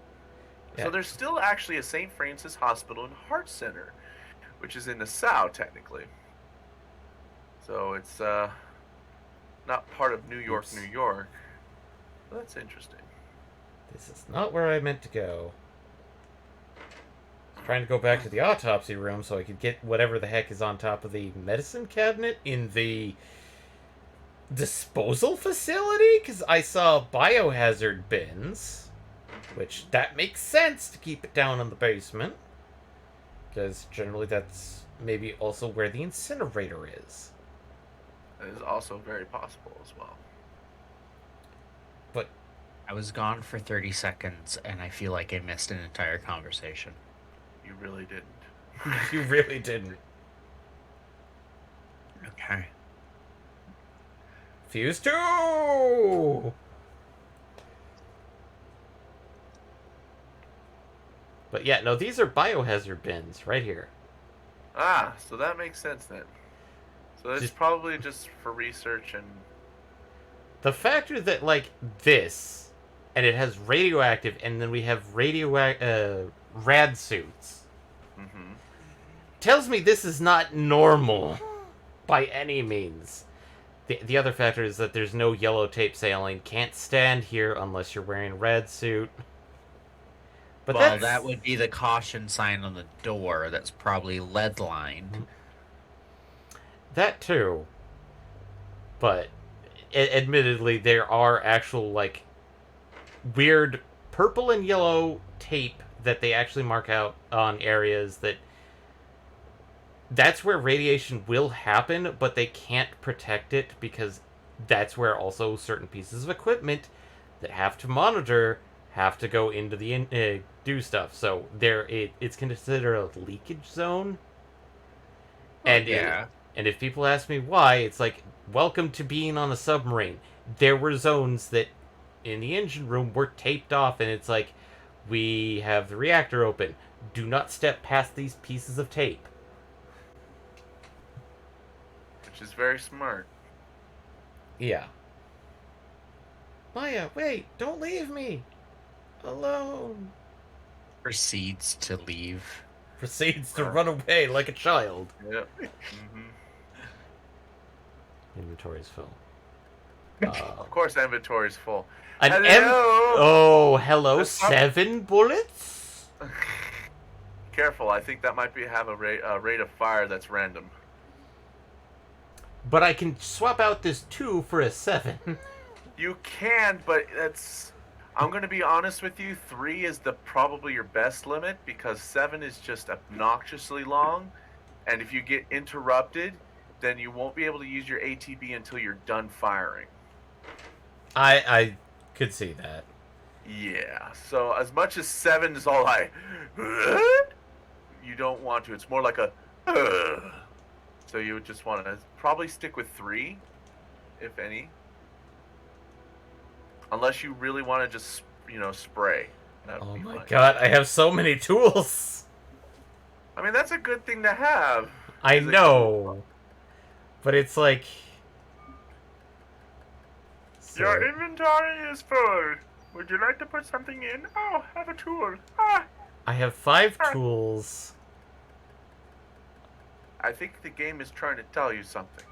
Yeah. So there's still actually a St. Francis Hospital and Heart Center, which is in the South, technically. So it's not part of New York, Oops. New York. Well, that's interesting. This is not where I meant to go. I was trying to go back to the autopsy room so I could get whatever the heck is on top of the medicine cabinet in the disposal facility, because I saw biohazard bins, which that makes sense to keep it down in the basement, because generally that's maybe also where the incinerator is. That is also very possible as well. But I was gone for 30 seconds, and I feel like I missed an entire conversation. You really didn't. you really didn't. Okay. Fuse 2! But yeah, no, these are biohazard bins right here. Ah, so that makes sense then. So it's Just- probably just for research and The factor that, like, this, and it has radioactive, and then we have rad suits, mm-hmm. tells me this is not normal by any means. The other factor is that there's no yellow tape sailing. Can't stand here unless you're wearing a rad suit. But Well, that's, that would be the caution sign on the door. That's probably lead lined. that too. But admittedly, there are actual, like, weird purple and yellow tape that they actually mark out on areas that that's where radiation will happen, but they can't protect it because that's where also certain pieces of equipment that have to monitor have to go into the do stuff. So it's considered a leakage zone, and Yeah. and if people ask me why, it's like welcome to being on a submarine. There were zones that in the engine room were taped off, and it's like we have the reactor open. Do not step past these pieces of tape. Which is very smart. Yeah. Maya, wait, don't leave me alone. Proceeds to leave. Proceeds to run away like a child. Yep. Hmm. Inventory's full. Of course, inventory's full. An Hello. Oh, hello, That's not- 7 bullets? Careful, I think that might have a rate of fire that's random. But I can swap out this 2 for a 7. You can, but I'm going to be honest with you. 3 is probably your best limit because 7 is just obnoxiously long, and if you get interrupted, then you won't be able to use your ATB until you're done firing. I could see that. Yeah. So as much as 7 is all you don't want to. It's more like a. So you would just want to probably stick with 3, if any. Unless you really want to just, spray. That would Oh be my fine. god, I have so many tools. I mean, that's a good thing to have. I Is it know. But it's like... Your So, inventory is full. Would you like to put something in? Oh, have a tool. Ah. I have 5 tools. I think the game is trying to tell you something.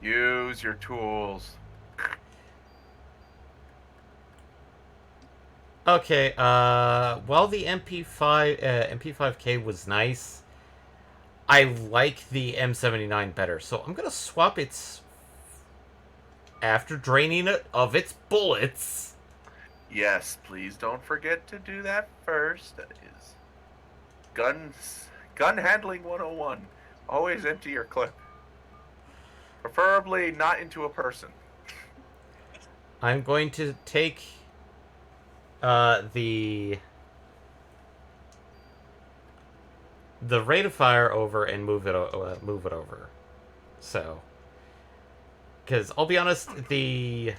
Use your tools. Okay, while the MP5K was nice, I like the M79 better, so I'm gonna swap its... After draining it of its bullets. Yes, please don't forget to do that first. That is gun handling 101. Always empty your clip. Preferably not into a person. I'm going to take the rate of fire over and move it over. So, because I'll be honest, the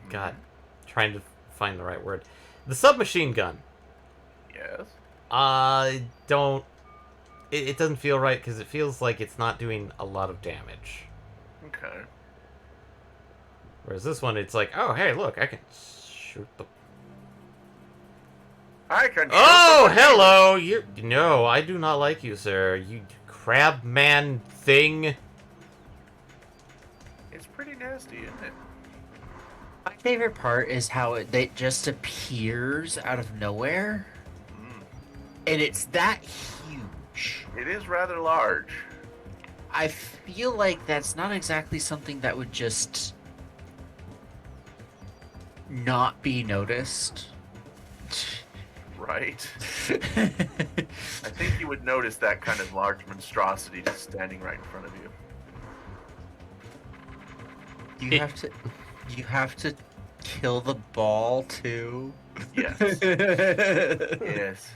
God, trying to find the right word. The submachine gun. Yes. Don't. It doesn't feel right because it feels like it's not doing a lot of damage. Okay. Whereas this one, it's like, oh, hey, look, I can shoot the. I can. Oh, hello! You. No, I do not like you, sir. You crab man thing. It's pretty nasty, isn't it? My favorite part is how it just appears out of nowhere, Mm. and it's that huge. It is rather large. I feel like that's not exactly something that would just not be noticed. Right. I think you would notice that kind of large monstrosity just standing right in front of you. You have to kill the ball too. Yes. Yes.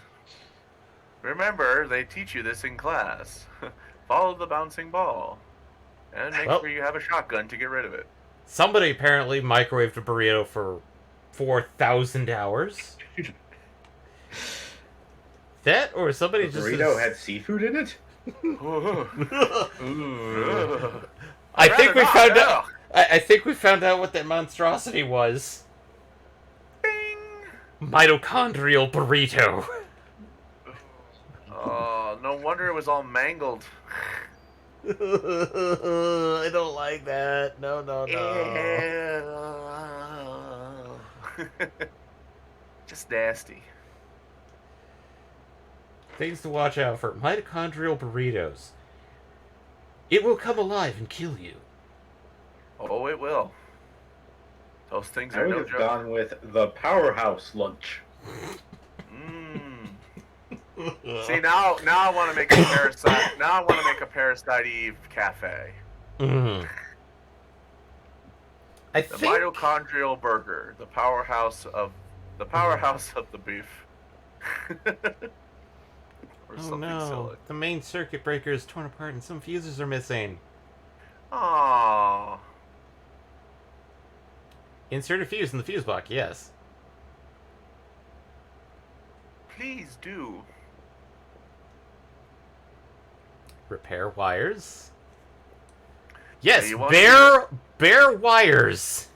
Remember, they teach you this in class. Follow the bouncing ball. And make Well- sure you have a shotgun to get rid of it. Somebody apparently microwaved a burrito for 4,000 hours. That, or somebody The just. burrito had seafood in it? I think we Rather found not, out. I think we found out what that monstrosity was. Bing! Mitochondrial burrito. Oh, no wonder it was all mangled. I don't like that. No, no, no. Just nasty. Things to watch out for. Mitochondrial burritos. It will come alive and kill you. Oh, it will. Those things I are would no have joke. gone with the powerhouse lunch. Mm. See, now I want to make a parasite. Now I want to make a Parasite Eve cafe. Mm. I The think mitochondrial burger, the powerhouse of the beef. Or oh something no, silly. the main circuit breaker is torn apart and some fuses are missing. Aww. Insert a fuse in the fuse box, yes. Please do. Repair wires. Yes, you wanna bare wires.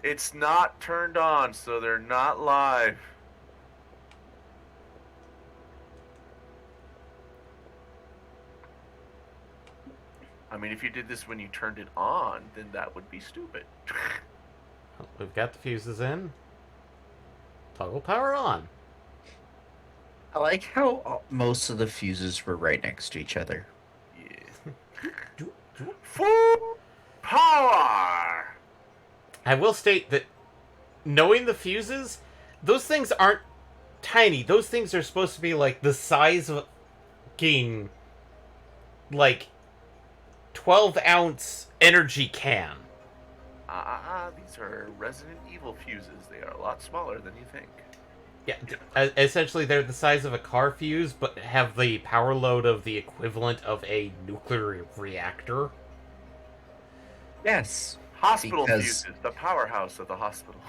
It's not turned on, so they're not live. I mean, if you did this when you turned it on, then that would be stupid. We've got the fuses in. Toggle power on. I like how most of the fuses were right next to each other. Yeah. Full power! I will state that knowing the fuses, those things aren't tiny. Those things are supposed to be like the size of fucking like 12-ounce energy can. These are Resident Evil fuses. They are a lot smaller than you think. Yeah, essentially they're the size of a car fuse, but have the power load of the equivalent of a nuclear reactor. Yes. Hospital Because- fuses, the powerhouse of the hospital.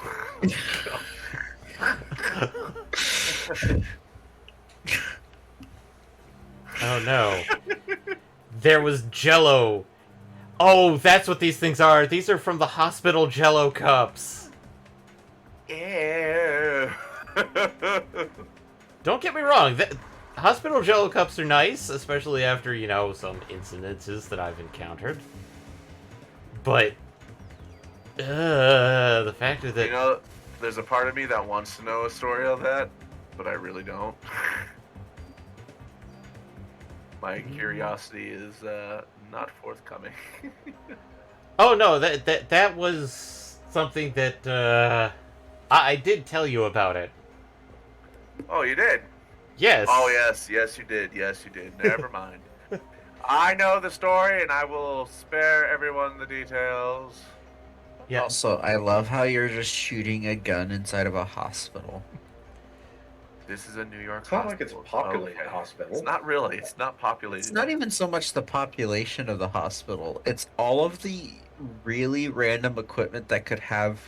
Oh no. There was Jello. Oh, that's what these things are. These are from the hospital Jello cups. Ew. Don't get me wrong. Hospital Jello cups are nice, especially after, some incidences that I've encountered. But, the fact that... You know, there's a part of me that wants to know a story of that, but I really don't. My curiosity is not forthcoming. Oh no, that was something that I did tell you about it. Oh, you did? Yes. Oh, yes, you did. Yes, you did. Never mind. I know the story, and I will spare everyone the details. Yeah. Also, I love how you're just shooting a gun inside of a hospital. This is a New York It's not like hospital. it's a populated Okay. hospital. It's not really. It's not populated. It's not even so much the population of the hospital. It's all of the really random equipment that could have,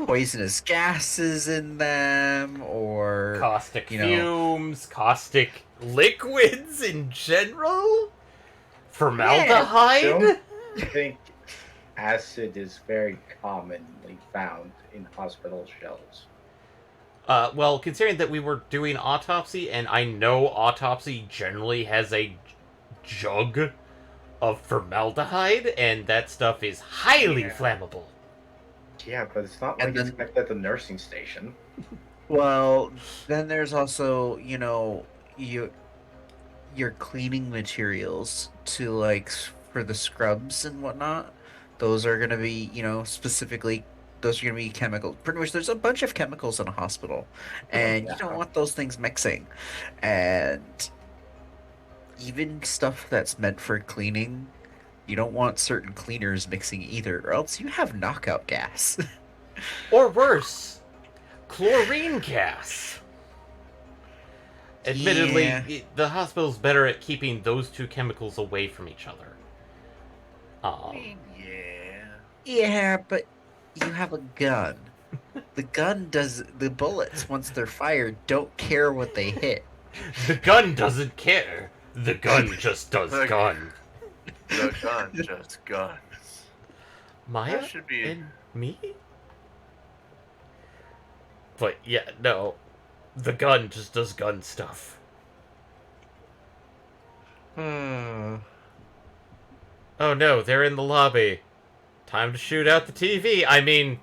poisonous gases in them or Caustic you know- fumes, caustic liquids in general, formaldehyde. I think acid is very commonly found in hospital shells. Well, considering that we were doing autopsy, and I know autopsy generally has a jug of formaldehyde, and that stuff is highly Yeah. flammable. Yeah, but it's not And like it's then- kept at the nursing station. Well, then there's also, your cleaning materials to for the scrubs and whatnot. Those are gonna be, specifically those are gonna be chemical. Pretty much, there's a bunch of chemicals in a hospital, and you don't Yeah. want those things mixing. And even stuff that's meant for cleaning, you don't want certain cleaners mixing either, or else you have knockout gas. Or worse, chlorine gas. Admittedly, Yeah. the hospital's better at keeping those two chemicals away from each other. Yeah. Yeah, but you have a gun. The gun does the bullets once they're fired don't care what they hit. The gun doesn't care. The gun just does The- gun. The gun just guns. Maya That should be. and me? But yeah, no. The gun just does gun stuff. Oh no, they're in the lobby. Time to shoot out the TV. I mean...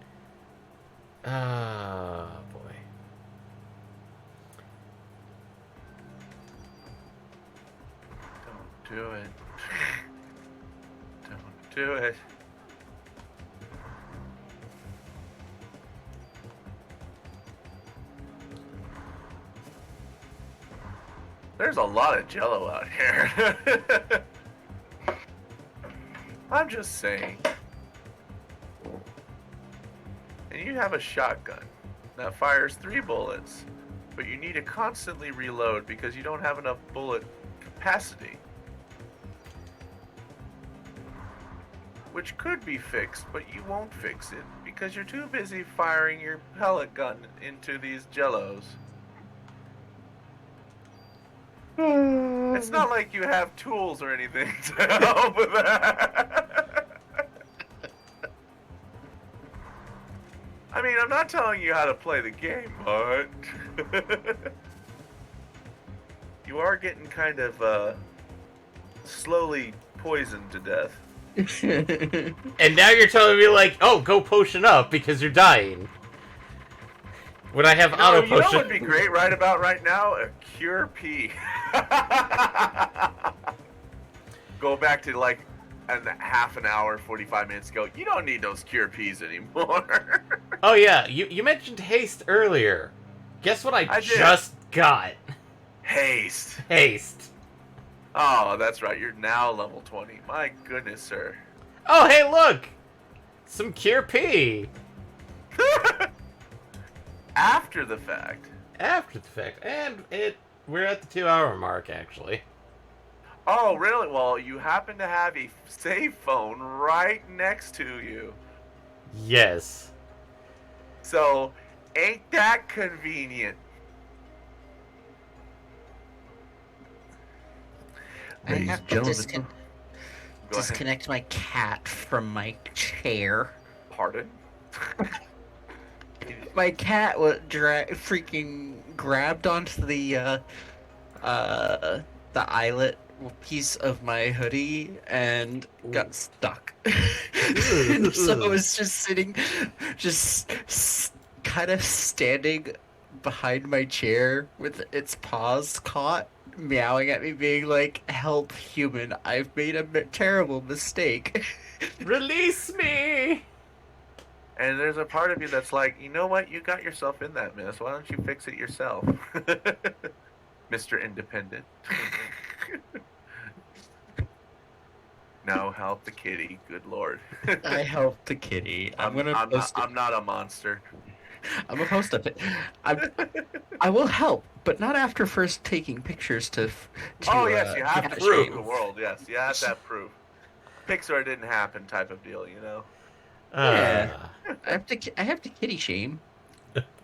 Ah, boy. Don't do it. Don't do it. There's a lot of Jello out here. I'm just saying. And you have a shotgun that fires 3 bullets, but you need to constantly reload because you don't have enough bullet capacity. Which could be fixed, but you won't fix it because you're too busy firing your pellet gun into these Jellos. It's not like you have tools or anything to help with that. I mean, I'm not telling you how to play the game, but you are getting kind of slowly poisoned to death. And now you're telling me, like, oh, go potion up because you're dying. When I have auto You know potion. what would be great right now? A cure P. Go back to like half an hour, 45 minutes ago. You don't need those cure Ps anymore. Oh yeah, you mentioned haste earlier. Guess what I did. just got? Haste. Haste. Oh, that's right. You're now level 20. My goodness, sir. Oh hey, look! Some cure P! After the fact. After the fact. And we're at the 2-hour mark, actually. Oh, really? Well, you happen to have a save phone right next to you. Yes. So, ain't that convenient? I Ladies have and to gentlemen. Go ahead. disconnect my cat from my chair. Pardon? My cat was freaking grabbed onto the eyelet piece of my hoodie and got stuck. And so I was just sitting, kind of standing behind my chair with its paws caught, meowing at me, being like, "Help, human! I've made a terrible mistake." Release me! And there's a part of you that's like, you know what? You got yourself in that mess. Why don't you fix it yourself? Mr. Independent. Now help the kitty. Good lord. I helped the kitty. I'm not a monster. I'm gonna post it. I will help, but not after first taking pictures to Oh yes, you have get to the prove shape. the world. Yes, you have to have proof. Pixar didn't happen type of deal, you know. Yeah. I have to kitty shame.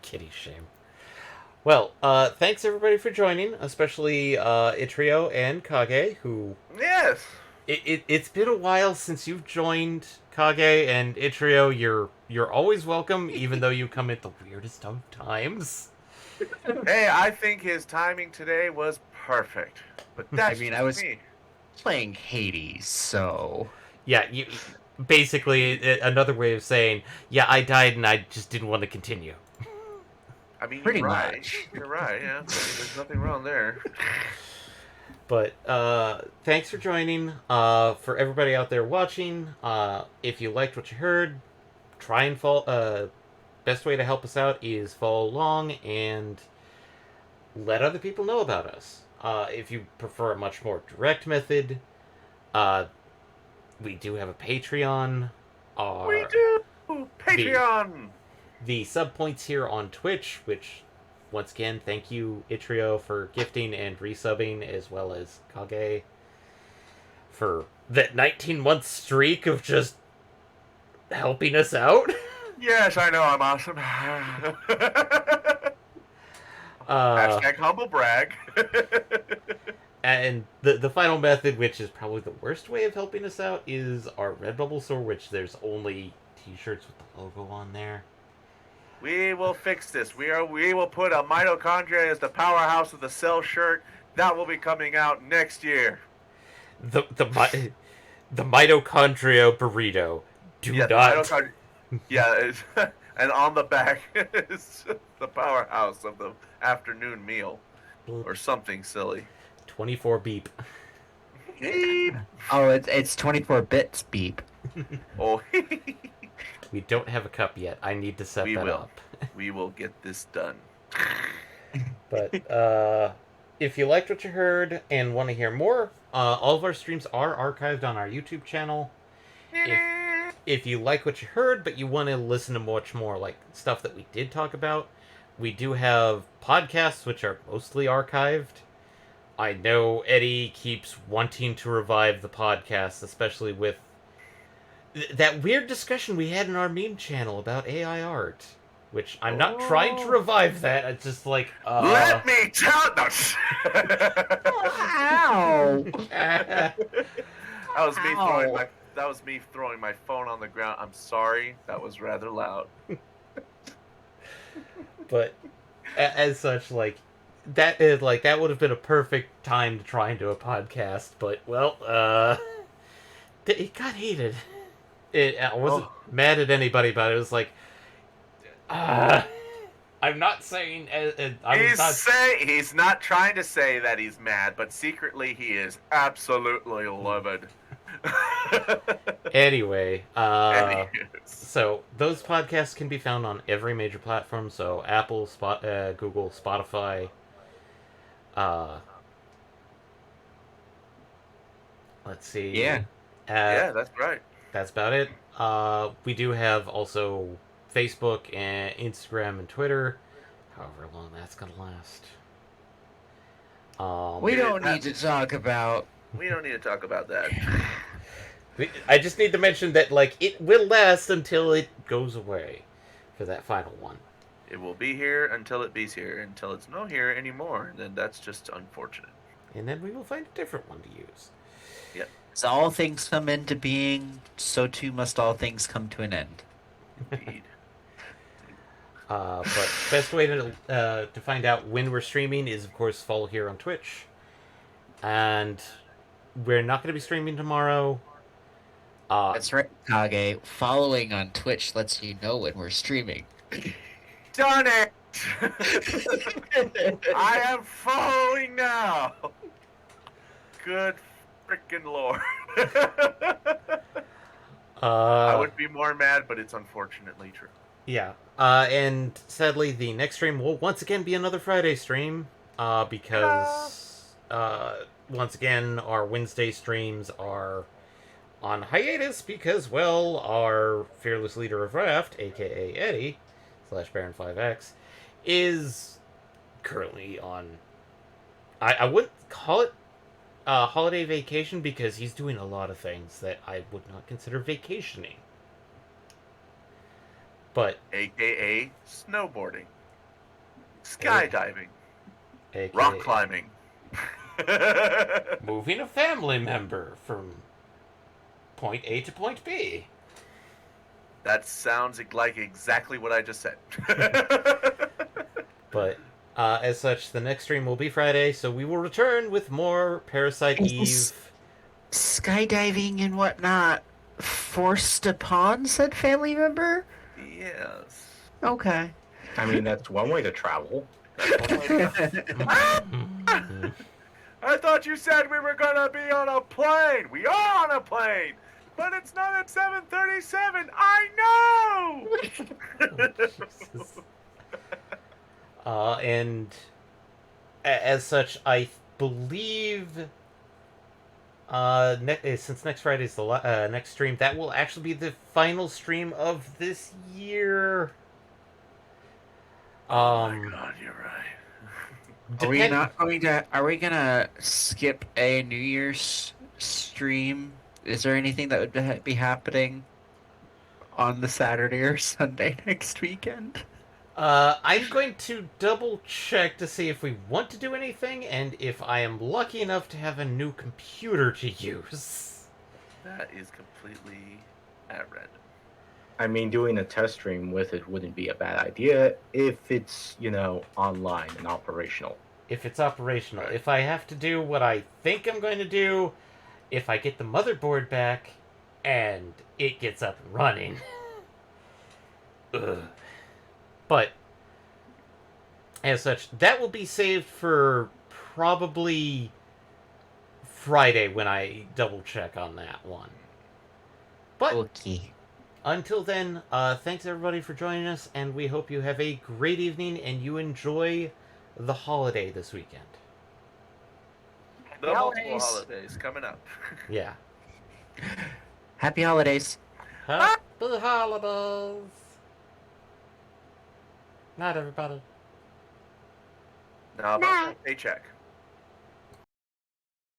Kitty shame. Well, thanks everybody for joining, especially Itrio and Kage, who... Yes. It's been a while since you've joined, Kage, and Itrio, you're always welcome, even though you come at the weirdest of times. Hey, I think his timing today was perfect. But that's I was me. playing Hades, so Yeah, basically, another way of saying, yeah, I died and I just didn't want to continue. I mean, Pretty you're right. much. You're right. Yeah, I mean, there's nothing wrong there. But thanks for joining. For everybody out there watching, if you liked what you heard, try and follow. Best way to help us out is follow along and let other people know about us. If you prefer a much more direct method, we do have a Patreon. We do Patreon. The sub points here on Twitch, which, once again, thank you, Itrio, for gifting and resubbing, as well as Kage for that 19-month streak of just helping us out. Yes, I know. I'm awesome. Hashtag humble brag. And the final method, which is probably the worst way of helping us out, is our Redbubble store, which there's only t-shirts with the logo on there. We will fix this. We will put a mitochondria as the powerhouse of the cell shirt. That will be coming out next year. The mitochondria burrito. Do not. Yeah, and on the back is the powerhouse of the afternoon meal, or something silly. 24 beep. Oh, it's 24 bits beep. Oh, We don't have a cup yet. I need to set we that will. up. We will get this done. But if you liked what you heard and want to hear more, all of our streams are archived on our YouTube channel. If you like what you heard, but you want to listen to much more like stuff that we did talk about, we do have podcasts which are mostly archived. I know Eddie keeps wanting to revive the podcast, especially with that weird discussion we had in our meme channel about AI art. Which I'm not trying to revive that. It's just like, Let me tell. No. Ow! That was me Ow. throwing my. That was me throwing my phone on the ground. I'm sorry. That was rather loud. But as such, like that is like that would have been a perfect time to try and do a podcast. But well, it got heated. I wasn't mad at anybody, but it was like, I'm not saying. He's not trying to say that he's mad, but secretly he is absolutely livid. Anyway, And he is. so those podcasts can be found on every major platform. So Apple, Google, Spotify. Let's see. Yeah. Yeah, that's right. That's about it. We do have also Facebook and Instagram and Twitter. However long that's gonna last. We don't need to talk about. We don't need to talk about that. I just need to mention that like it will last until it goes away for that final one. It will be here until it be's here. Until it's no here anymore, then that's just unfortunate. And then we will find a different one to use. As all things come into being, so too must all things come to an end. Indeed. But best way to find out when we're streaming is, of course, follow here on Twitch. And we're not going to be streaming tomorrow. That's right, Kage. Following on Twitch lets you know when we're streaming. Darn it! I am following now. Good freaking lord. I would be more mad, but it's unfortunately true. Yeah. And sadly, the next stream will once again be another Friday stream. Because once again, our Wednesday streams are on hiatus because, well, our fearless leader of Raft, aka Eddie / Baron5X, is currently on. I wouldn't call it holiday vacation because he's doing a lot of things that I would not consider vacationing. But AKA snowboarding, skydiving, AKA rock climbing, moving a family member from point A to point B. That sounds like exactly what I just said. But as such, the next stream will be Friday, so we will return with more Parasite Eve. Skydiving and whatnot forced upon said family member? Yes. Okay. I mean, that's one way to travel. I thought you said we were gonna be on a plane. We are on a plane, but it's not at 7:37. I know. And as such, I believe since next Friday is the next stream, that will actually be the final stream of this year. Oh my god, you're right. Are we not going to? Are we gonna skip a New Year's stream? Is there anything that would be happening on the Saturday or Sunday next weekend? I'm going to double check to see if we want to do anything, and if I am lucky enough to have a new computer to use. That is completely at random. I mean, doing a test stream with it wouldn't be a bad idea if it's, online and operational. If it's operational. Right. If I have to do what I think I'm going to do, if I get the motherboard back, and it gets up and running. Ugh. But, as such, that will be saved for probably Friday when I double check on that one. But Okay. until then, thanks everybody for joining us, and we hope you have a great evening and you enjoy the holiday this weekend. The multiple holidays. holidays coming up. Yeah. Happy holidays. Happy holidays! Night, everybody. Now about that paycheck.